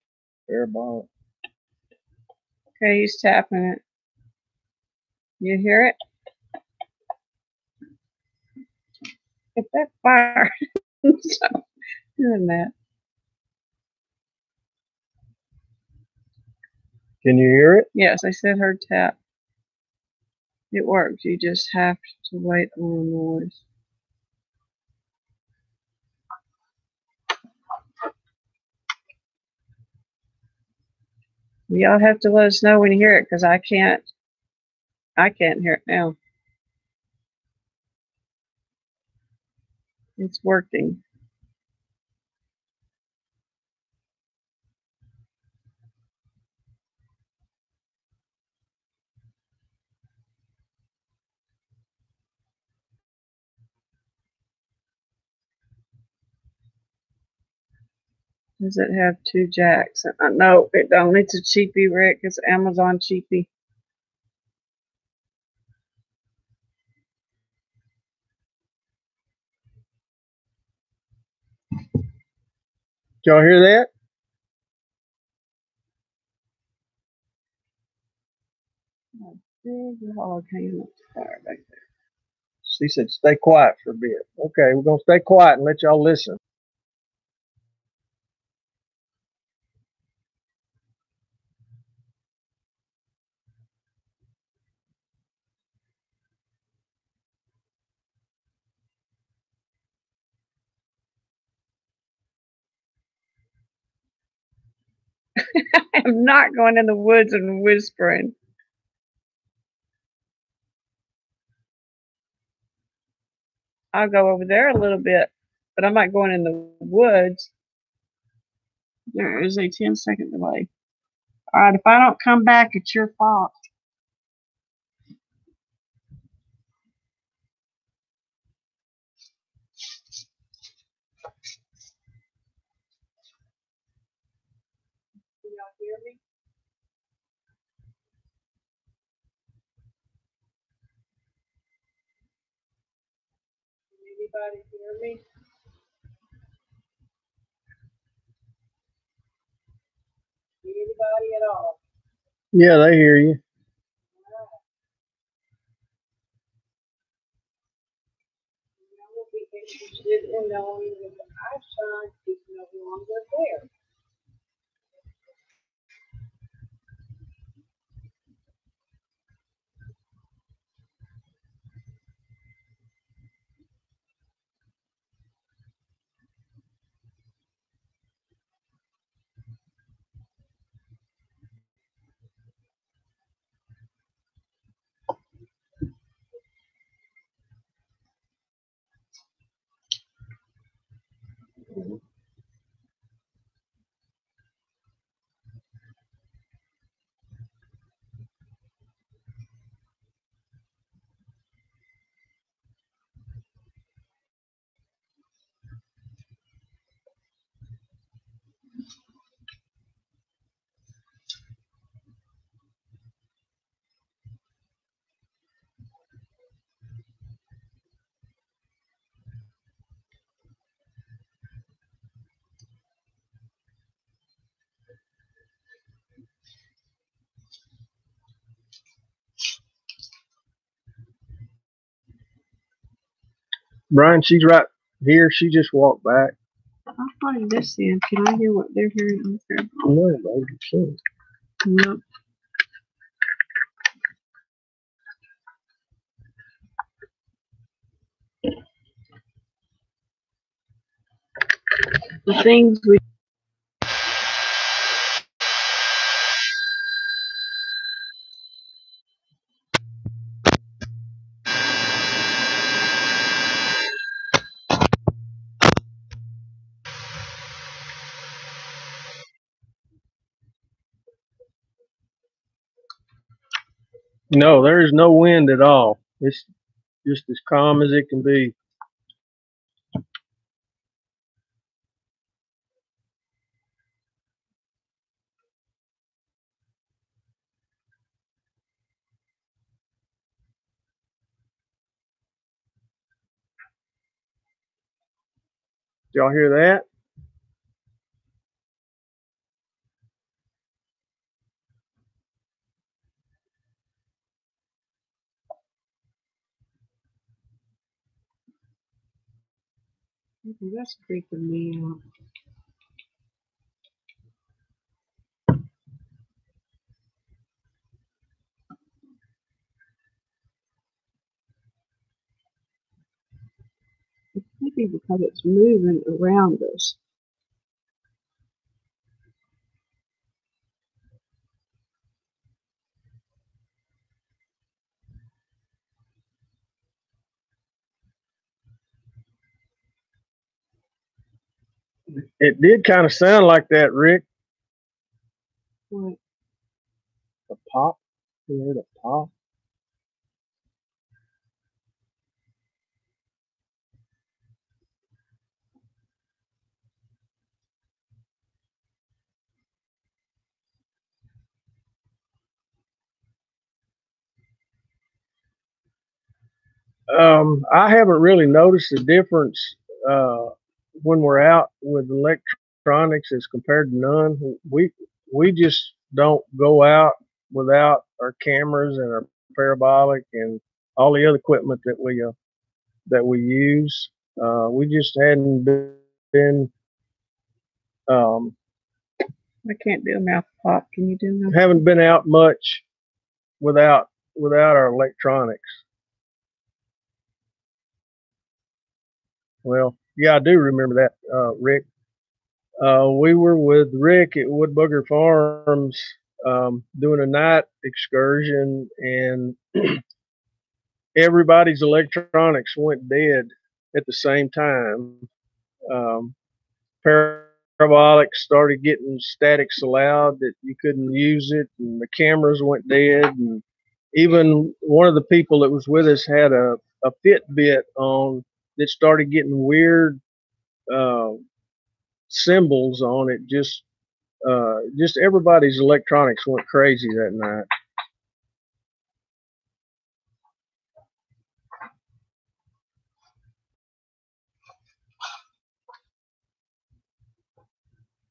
parabolic. Okay, he's tapping it. You hear it? Get that fire. So, doing that. Can you hear it? Yes, I said her tap. It works. You just have to wait on the noise. Y'all have to let us know when you hear it, because I can't hear it now. It's working. Does it have 2 jacks? No, it don't. It's a cheapie, Rick. It's Amazon cheapie. Did y'all hear that? Big hog hanging up the fire back there. She said stay quiet for a bit. Okay, we're going to stay quiet and let y'all listen. I'm not going in the woods and whispering. I'll go over there a little bit, but I'm not going in the woods. There is a 10-second delay. All right, if I don't come back, it's your fault. Can y'all hear me? Can anybody hear me? Anybody at all? Yeah, they hear you. I will be interested in knowing if the eyeshine is no longer there. Brian, she's right here. She just walked back. I'll plug this in. Can I hear what they're hearing on there? No, baby, you can't. Nope. The things we No, there is no wind at all. It's just as calm as it can be. Did y'all hear that? Okay, that's creeping me out. Maybe because it's moving around us. It did kind of sound like that, Rick. What? A pop? You heard a pop? I haven't really noticed the difference when we're out with electronics as compared to none. We just don't go out without our cameras and our parabolic and all the other equipment that we use. We just hadn't been um, I can't do a mouth pop. Can you do a mouth? haven't been out much without our electronics. Well, yeah, I do remember that, Rick. We were with Rick at Wood Booger Farms doing a night excursion, and everybody's electronics went dead at the same time. Um, Parabolics started getting static so loud that you couldn't use it, and the cameras went dead. And even one of the people that was with us had a Fitbit on that started getting weird uh, symbols on it. Just everybody's electronics went crazy that night.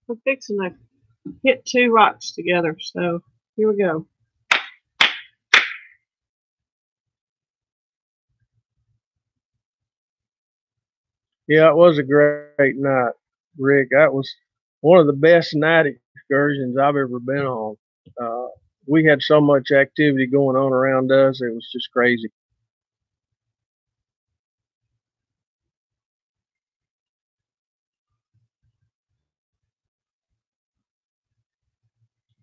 We're fixing to hit two rocks together. So here we go. Yeah, it was a great night, Rick. That was one of the best night excursions I've ever been on. Uh, we had so much activity going on around us, it was just crazy.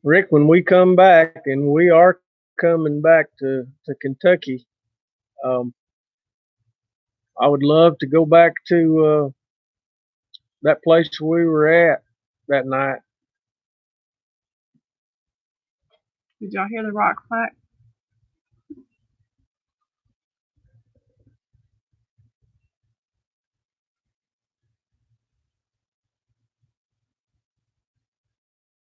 Rick, when we come back, and we are coming back to Kentucky, um, I would love to go back to that place we were at that night. Did y'all hear the rock clack?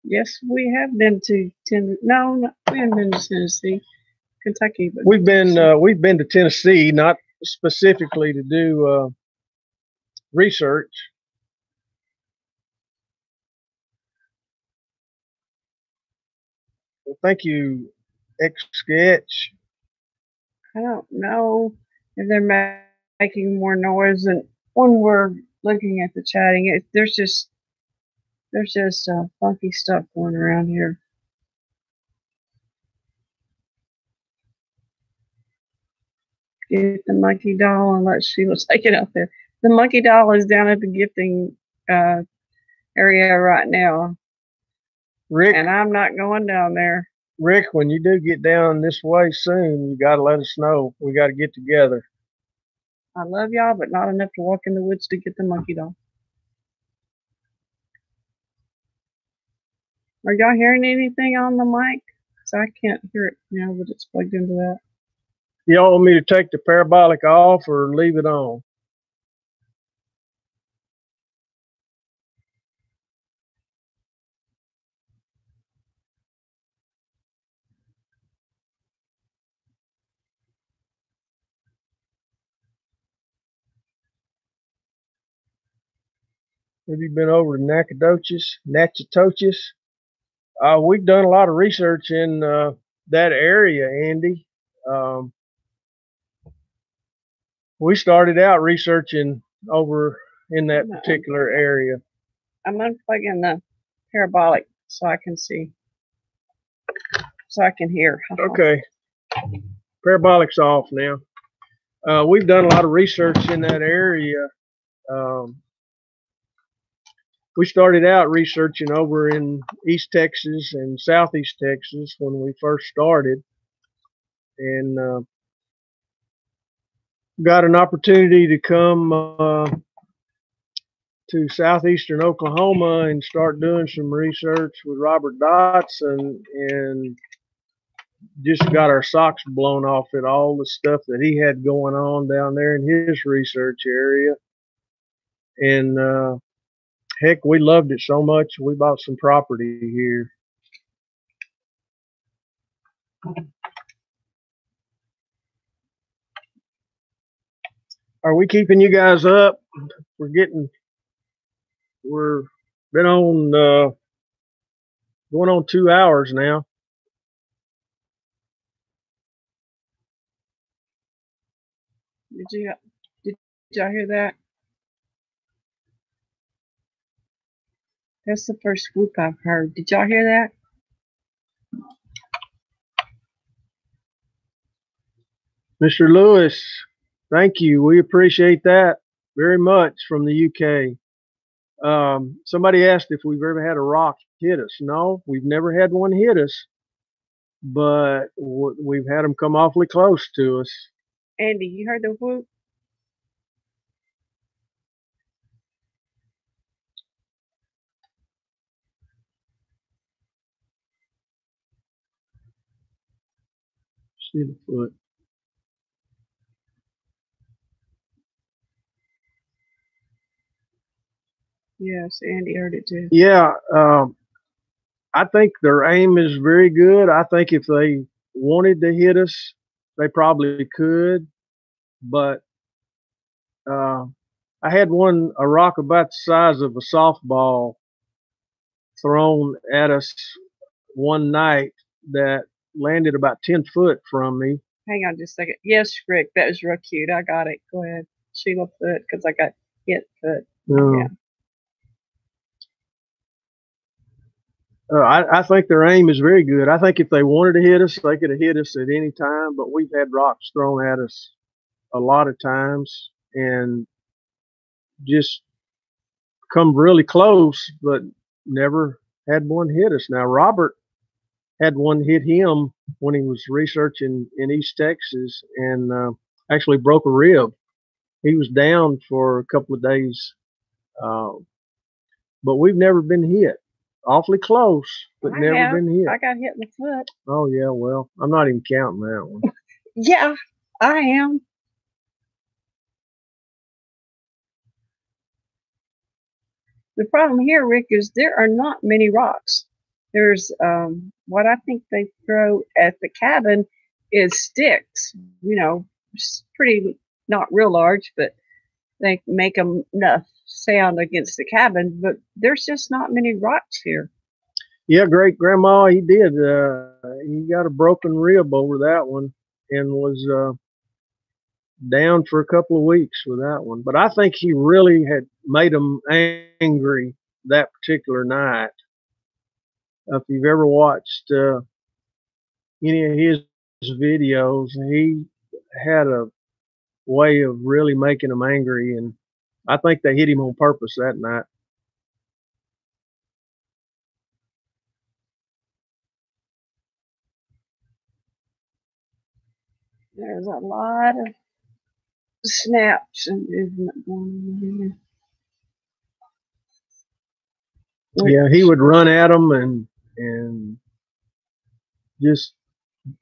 Yes, we have been to Tennessee. No, we haven't been to Tennessee, Kentucky. But we've been to Tennessee, not specifically to do research. Well, thank you, X Sketch. I don't know if they're making more noise than when we're looking at the chatting. There's just funky stuff going around here. Get the monkey doll and let Sheila take it out there. The monkey doll is down at the gifting area right now, Rick, and I'm not going down there. Rick, when you do get down this way soon, you got to let us know. We got to get together. I love y'all, but not enough to walk in the woods to get the monkey doll. Are y'all hearing anything on the mic? So I can't hear it now that it's plugged into that. Y'all want me to take the parabolic off or leave it on? Have you been over to Natchitoches? We've done a lot of research in that area, Andy. We started out researching over in that particular area. I'm unplugging the parabolic so I can see, so I can hear. Okay. Parabolic's off now. We've done a lot of research in that area. We started out researching over in East Texas and Southeast Texas when we first started, and got an opportunity to come to southeastern Oklahoma and start doing some research with Robert Dotson, and just got our socks blown off at all the stuff that he had going on down there in his research area. And heck, we loved it so much, we bought some property here. Are we keeping you guys up? We're been on going on 2 hours now. Did y'all hear that? That's the first whoop I've heard. Did y'all hear that? Mr. Lewis, thank you. We appreciate that very much from the UK. Somebody asked if we've ever had a rock hit us. No, we've never had one hit us, but we've had them come awfully close to us. Andy, you heard the whoop? See the foot. Yes, Andy heard it too. Yeah, I think their aim is very good. I think if they wanted to hit us, they probably could. But I had a rock about the size of a softball thrown at us one night that landed about 10 foot from me. Hang on just a second. Yes, Rick, that was real cute. I got it. Go ahead. Sheila foot, because I got hit foot. Yeah. I think their aim is very good. I think if they wanted to hit us, they could have hit us at any time, but we've had rocks thrown at us a lot of times and just come really close, but never had one hit us. Now, Robert had one hit him when he was researching in East Texas and actually broke a rib. He was down for a couple of days, but we've never been hit. Awfully close, but never been hit. I got hit in the foot. Oh, yeah, well, I'm not even counting that one. Yeah, I am. The problem here, Rick, is there are not many rocks. There's what I think they throw at the cabin is sticks. You know, pretty, not real large, but they make enough sound against the cabin. But there's just not many rocks here. Yeah, great grandma, he did. He got a broken rib over that one and was down for a couple of weeks with that one. But I think he really had made him angry that particular night. If you've ever watched any of his videos, he had a way of really making him angry, and I think they hit him on purpose that night. There's a lot of snaps and movement going on here. Yeah, he would run at them and Just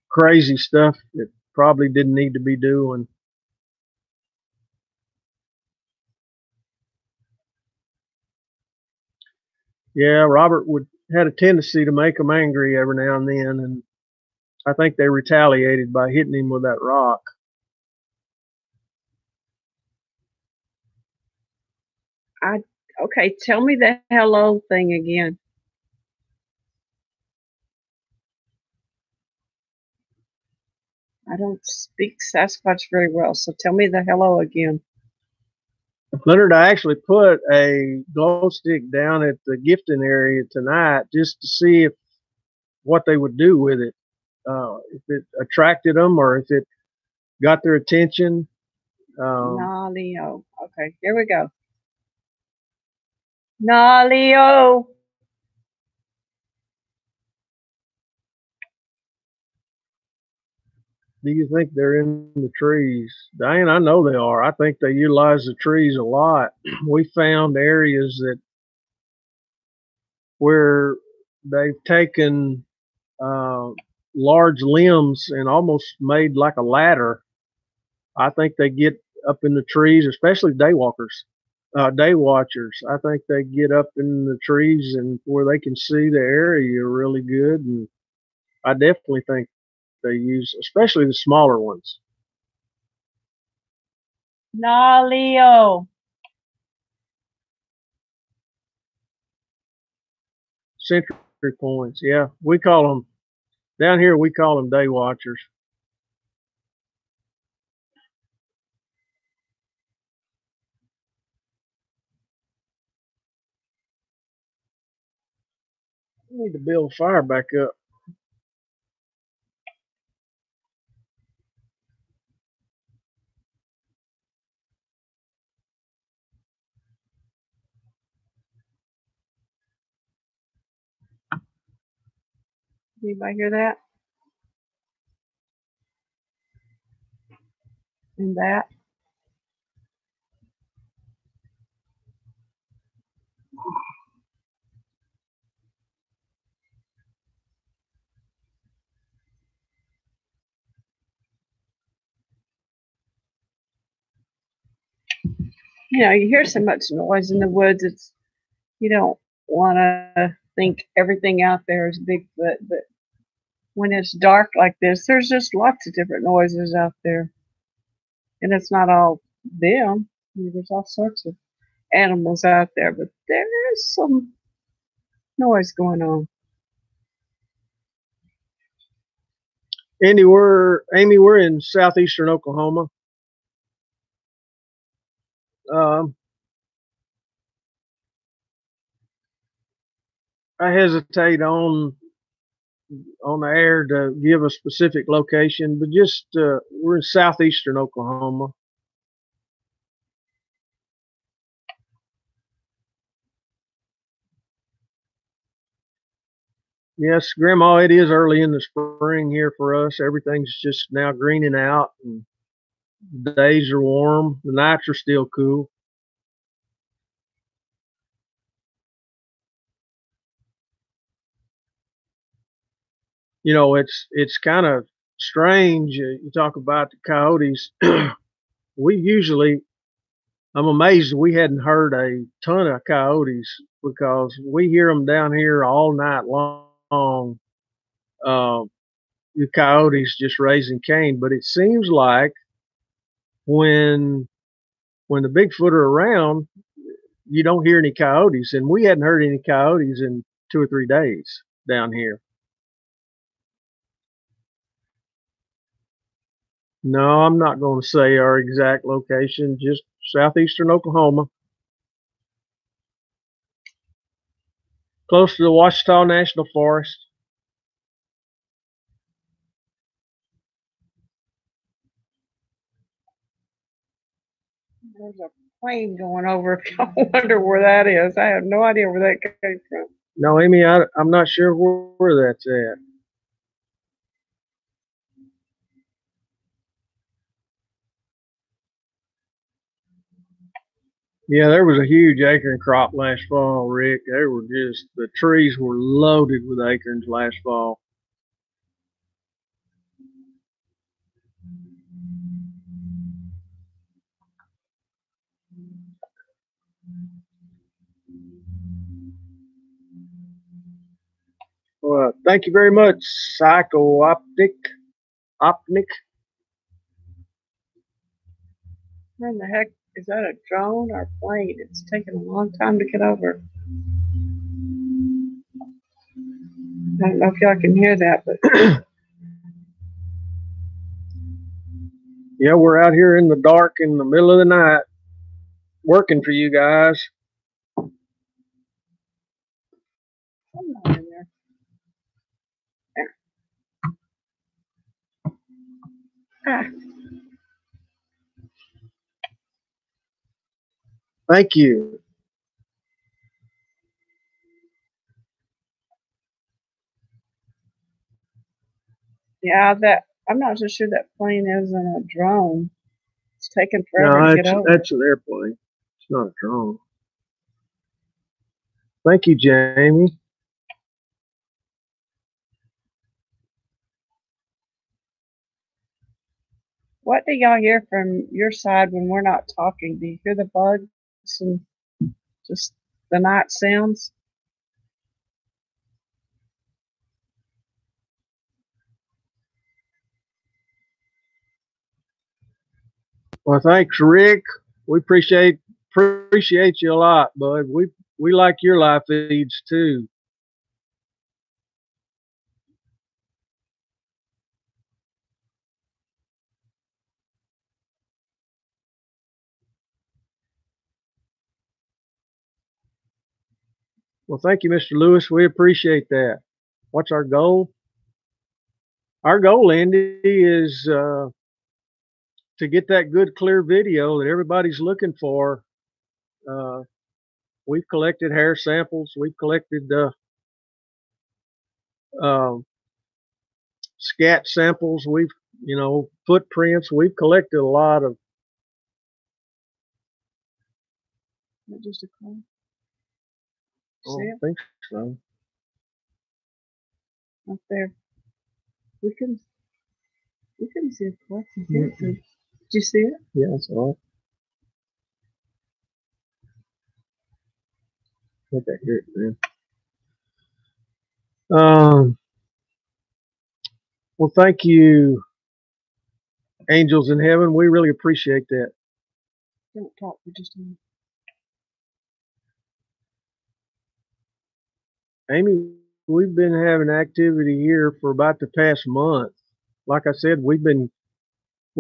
crazy stuff that probably didn't need to be doing. Yeah, Robert had a tendency to make them angry every now and then, and I think they retaliated by hitting him with that rock. Okay, tell me the hello thing again. I don't speak Sasquatch very well, so tell me the hello again. Leonard, I actually put a glow stick down at the gifting area tonight just to see what they would do with it. If it attracted them or if it got their attention. Nah, Leo. Okay, here we go. Nah, Leo. Do you think they're in the trees? Diane, I know they are. I think they utilize the trees a lot. We found areas where they've taken large limbs and almost made like a ladder. I think they get up in the trees, especially day watchers. I think they get up in the trees and where they can see the area really good. And I definitely think they use, especially the smaller ones. Nah, Leo. Sentry points. Yeah, we call them down here. We call them day watchers. I need to build a fire back up. Anybody hear that? And that? You hear so much noise in the woods. You don't want to think everything out there is Bigfoot, but when it's dark like this, there's just lots of different noises out there, and it's not all them. There's all sorts of animals out there, but there is some noise going on. Amy, we're in southeastern Oklahoma. I hesitate on the air to give a specific location, but just we're in southeastern Oklahoma. Yes, Grandma, it is early in the spring here for us. Everything's just now greening out, and the days are warm. The nights are still cool. It's kind of strange. You talk about the coyotes. we usually, I'm amazed we hadn't heard a ton of coyotes because we hear them down here all night long. The coyotes just raising Cain, but it seems like when the Bigfoot are around, you don't hear any coyotes, and we hadn't heard any coyotes in 2 or 3 days down here. No, I'm not going to say our exact location, just southeastern Oklahoma. Close to the Watchtower National Forest. There's a plane going over. I wonder where that is. I have no idea where that came from. No, Amy, I'm not sure where that's at. Yeah, there was a huge acorn crop last fall, Rick. The trees were loaded with acorns last fall. Thank you very much, Optic. Where in the heck is that? A drone or a plane? It's taking a long time to get over. I don't know if y'all can hear that, but yeah, we're out here in the dark in the middle of the night working for you guys. I'm not in there. Ah, Thank you. yeah, that I'm not so sure that plane isn't a drone. It's taking forever No, to get over. that's an airplane. It's not a drone. Thank you, Jamie. What do y'all hear from your side when we're not talking? Do you hear the bugs and just the night sounds? Well, thanks, Rick. We appreciate you a lot, bud. We like your live feeds too. Well, thank you, Mr. Lewis. We appreciate that. What's our goal? Our goal, Andy, is to get that good, clear video that everybody's looking for. We've collected hair samples. We've collected scat samples. We've, footprints. We've collected a lot of. Not just a call. Oh, See I it think so. up there? We couldn't see it. Did you see it? Yeah, that's all right. I think I hear it, man. Well, thank you, angels in heaven. We really appreciate that. Don't talk. We just Amy, we've been having activity here for about the past month. Like I said, we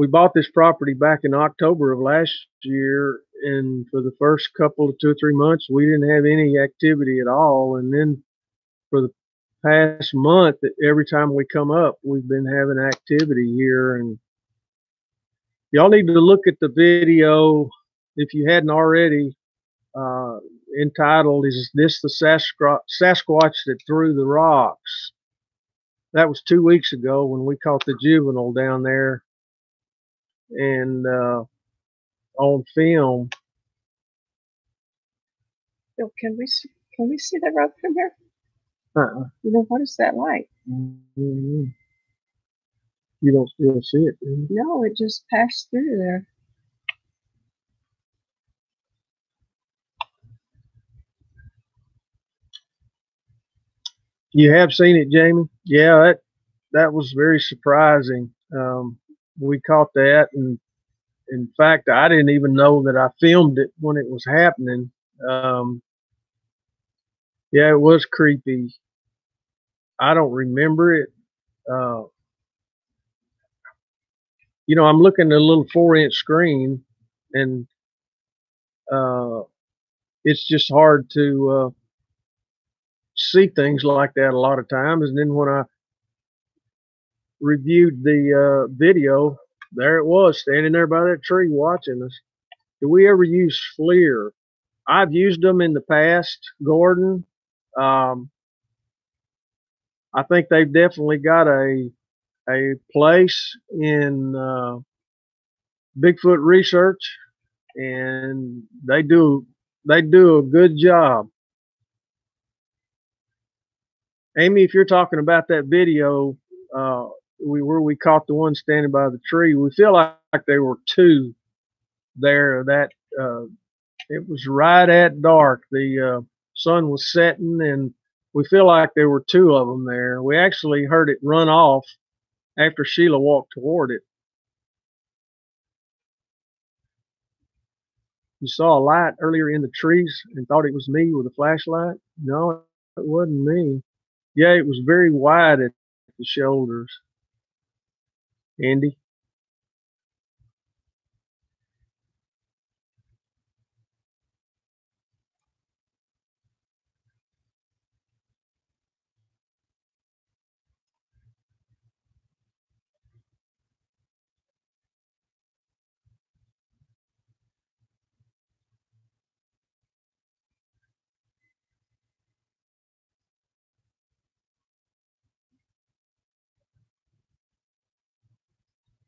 bought this property back in October of last year, and for the first couple of 2 or 3 months, we didn't have any activity at all. And then for the past month, every time we come up, we've been having activity here. And y'all need to look at the video if you hadn't already. Entitled, "Is This the Sasquatch That Threw the Rocks?" That was 2 weeks ago when we caught the juvenile down there, and on film. Bill, can we see the road from here? You know, what is that like? You don't still see it, do you? No, it just passed through there. You have seen it, Jamie? Yeah, that was very surprising. We caught that, and in fact, I didn't even know that I filmed it when it was happening. Yeah, it was creepy. I don't remember it. I'm looking at a little 4-inch screen, and it's just hard to see things like that a lot of times. And then when I reviewed the video, there it was, standing there by that tree watching us. Do we ever use FLIR? I've used them in the past, Gordon. I think they've definitely got a place in Bigfoot research, and they do a good job. Amy, if you're talking about that video where we caught the one standing by the tree, we feel like there were two there. That it was right at dark. The sun was setting, and We feel like there were two of them there. We actually heard it run off after Sheila walked toward it. You saw a light earlier in the trees and thought it was me with a flashlight? No, it wasn't me. Yeah, it was very wide at the shoulders. Andy?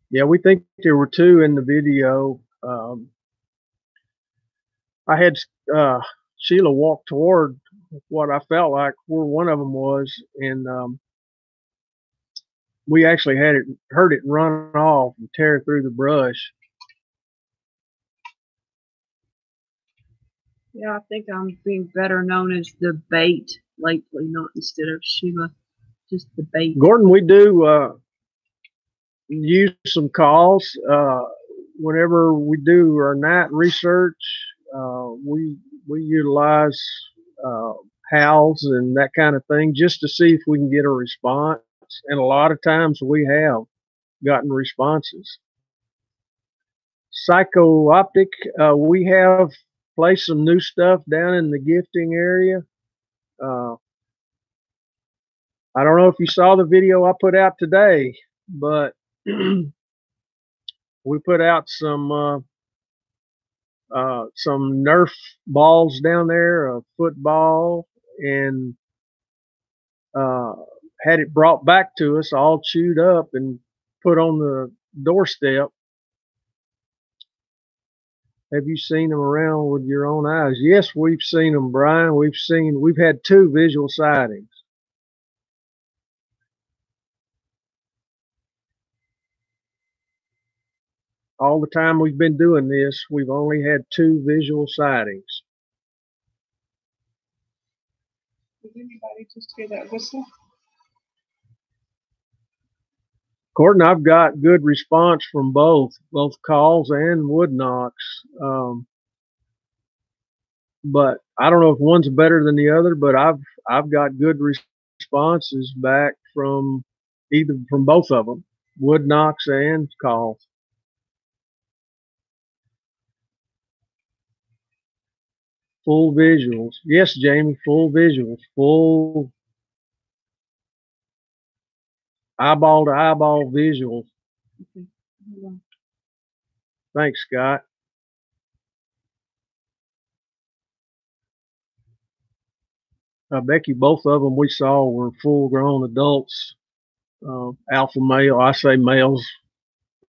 Yeah, we think there were two in the video. I had Sheila walk toward what I felt like where one of them was, and we actually heard it run off and tear through the brush. Yeah, I think I'm being better known as the bait lately, not instead of Sheila, just the bait. Gordon, we do use some calls whenever we do our night research. We utilize howls and that kind of thing just to see if we can get a response. And a lot of times we have gotten responses. Psycho-optic, we have placed some new stuff down in the gifting area. I don't know if you saw the video I put out today, but we put out some Nerf balls down there, a football, and had it brought back to us all chewed up and put on the doorstep. Have you seen them around with your own eyes? Yes, we've seen them, Brian. We've had two visual sightings. All the time we've been doing this, we've only had two visual sightings. Did anybody just hear that whistle? Gordon, I've got good response from both calls and wood knocks. But I don't know if one's better than the other, but I've got good responses back from both of them, wood knocks and calls. Full visuals. Yes, Jamie, full visuals, full eyeball to eyeball visuals. Okay. Hold on. Thanks, Scott. Becky, both of them we saw were full-grown adults, alpha male. I say males.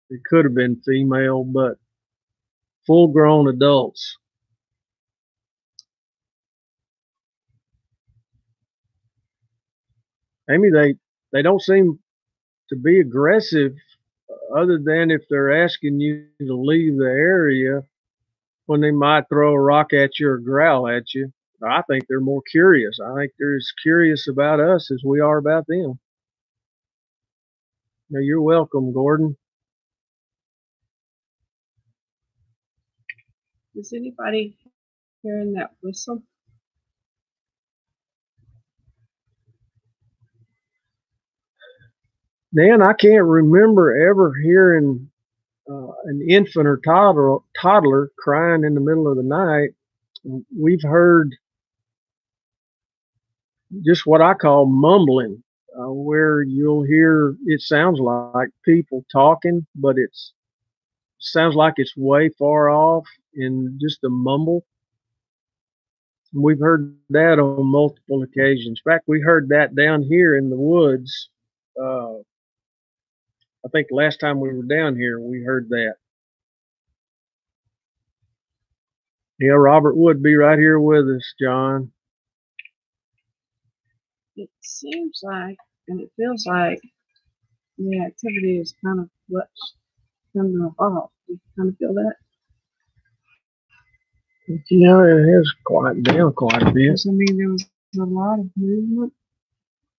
It could have been female, but full-grown adults. Amy, they don't seem to be aggressive, other than if they're asking you to leave the area, when they might throw a rock at you or growl at you. I think they're more curious. I think they're as curious about us as we are about them. Now, you're welcome, Gordon. Is anybody hearing that whistle? Dan, I can't remember ever hearing an infant or toddler crying in the middle of the night. We've heard just what I call mumbling, where you'll hear, it sounds like people talking, but it sounds like it's way far off in just a mumble. We've heard that on multiple occasions. In fact, we heard that down here in the woods. I think last time we were down here, we heard that. Yeah, Robert would be right here with us, John. It seems like, and it feels like, the activity is kind of what's coming off. Do you kind of feel that? Yeah, it has quieted down quite a bit. I mean, there was A lot of movement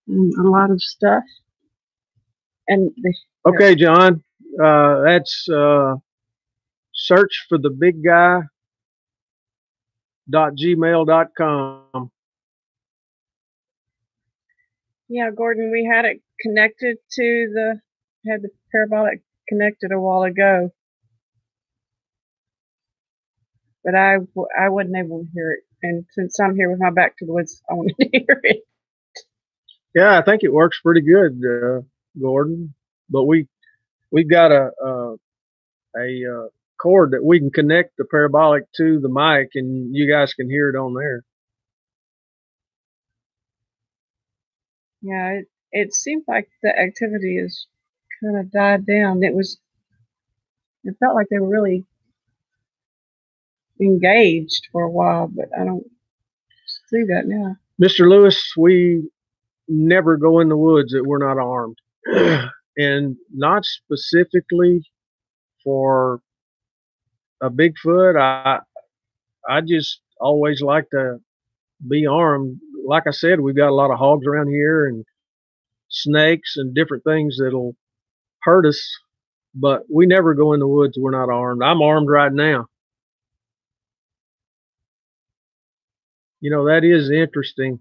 and a lot of stuff. And Okay, John, that's search for the big guy.gmail.com. yeah, Gordon, we had it connected to had the parabolic connected a while ago, but I wasn't able to hear it. And since I'm here with my back to the woods, I wanted to hear it. Yeah, I think it works pretty good, Gordon. But we've got a cord that we can connect the parabolic to the mic, and you guys can hear it on there. Yeah, it seemed like the activity has kind of died down. It felt like they were really engaged for a while, but I don't see that now. Mr. Lewis, we never go in the woods that we're not armed. And not specifically for a Bigfoot. I just always like to be armed. Like I said, we've got a lot of hogs around here and snakes and different things that'll hurt us, but we never go in the woods we're not armed. I'm armed right now. You know, that is interesting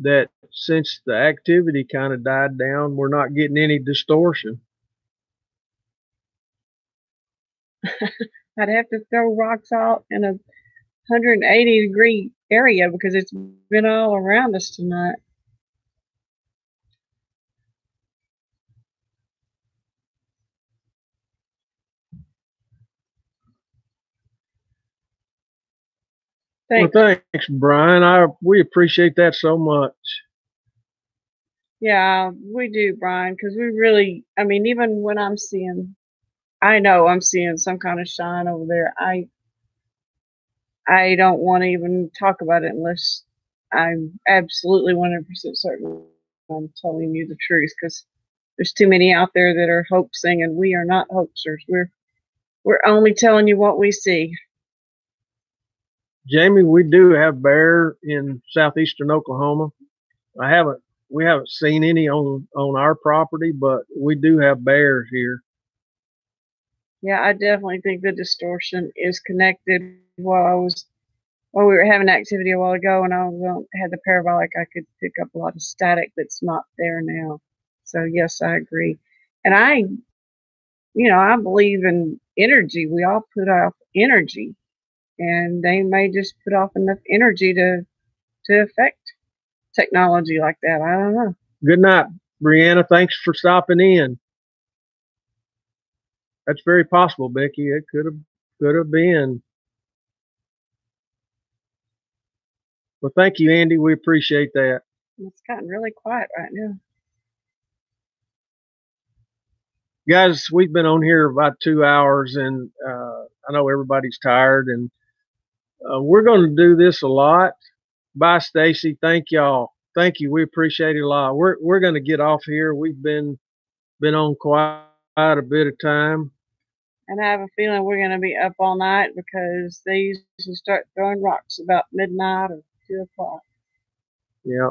that since the activity kind of died down, we're not getting any distortion. I'd have to throw rocks out in a 180-degree area because it's been all around us tonight. Thanks. Well, thanks, Brian. We appreciate that so much. Yeah, we do, Brian, because we really, I mean, even when I know I'm seeing some kind of shine over there, I don't want to even talk about it unless I'm absolutely 100% certain I'm telling you the truth, because there's too many out there that are hoaxing, and we are not hoaxers. We're only telling you what we see. Jamie, we do have bear in southeastern Oklahoma. We haven't seen any on our property, but we do have bears here. Yeah, I definitely think the distortion is connected. While we were having activity a while ago and I had the parabolic, I could pick up a lot of static that's not there now. So yes, I agree. And I believe in energy. We all put off energy, and they may just put off enough energy to affect technology like that. I don't know. Good night, Brianna. Thanks for stopping in. That's very possible, Becky. It could have been. Well, thank you, Andy. We appreciate that. It's gotten really quiet right now. Guys, we've been on here about 2 hours, and I know everybody's tired, and we're going to do this a lot. Bye, Stacy. Thank y'all. Thank you. We appreciate it a lot. We're going to get off here. We've been on quite a bit of time. And I have a feeling we're going to be up all night because they usually start throwing rocks about midnight or 2 o'clock. Yeah.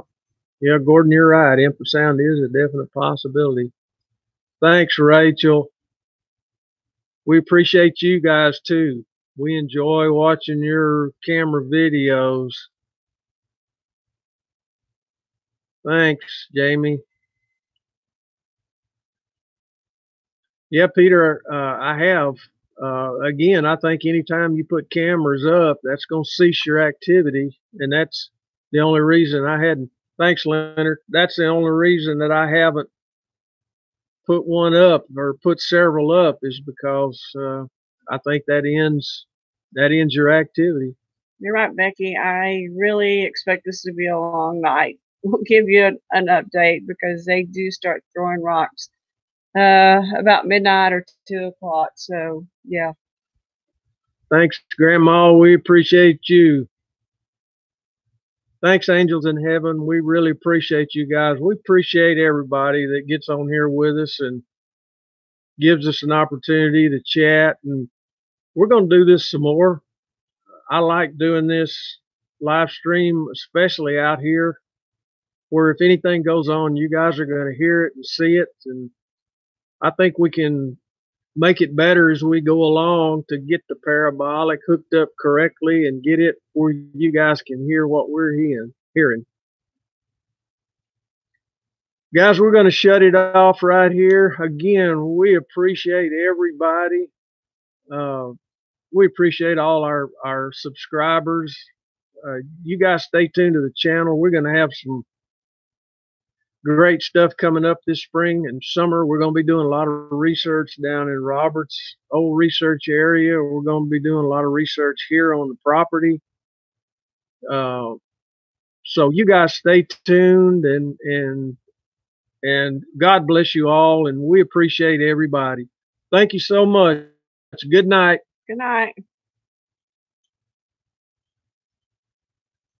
Yeah, Gordon, you're right. Infrasound is a definite possibility. Thanks, Rachel. We appreciate you guys, too. We enjoy watching your camera videos. Thanks, Jamie. Yeah, Peter, I have. Again, I think anytime you put cameras up, that's going to cease your activity. And that's the only reason I hadn't. Thanks, Leonard. That's the only reason that I haven't put one up or put several up is because I think that ends your activity. You're right, Becky. I really expect this to be a long night. We'll give you an update because they do start throwing rocks about midnight or 2 o'clock. So, yeah. Thanks, Grandma. We appreciate you. Thanks, angels in heaven. We really appreciate you guys. We appreciate everybody that gets on here with us and gives us an opportunity to chat. And we're going to do this some more. I like doing this live stream, especially out here, where if anything goes on, you guys are going to hear it and see it. And I think we can make it better as we go along to get the parabolic hooked up correctly and get it where you guys can hear what we're hearing. Guys, we're going to shut it off right here. Again, we appreciate everybody. We appreciate all our subscribers. You guys stay tuned to the channel. We're going to have some great stuff coming up this spring and summer. We're going to be doing a lot of research down in Robert's old research area. We're going to be doing a lot of research here on the property. So you guys stay tuned, and God bless you all, and we appreciate everybody. Thank you so much. Good night. Good night.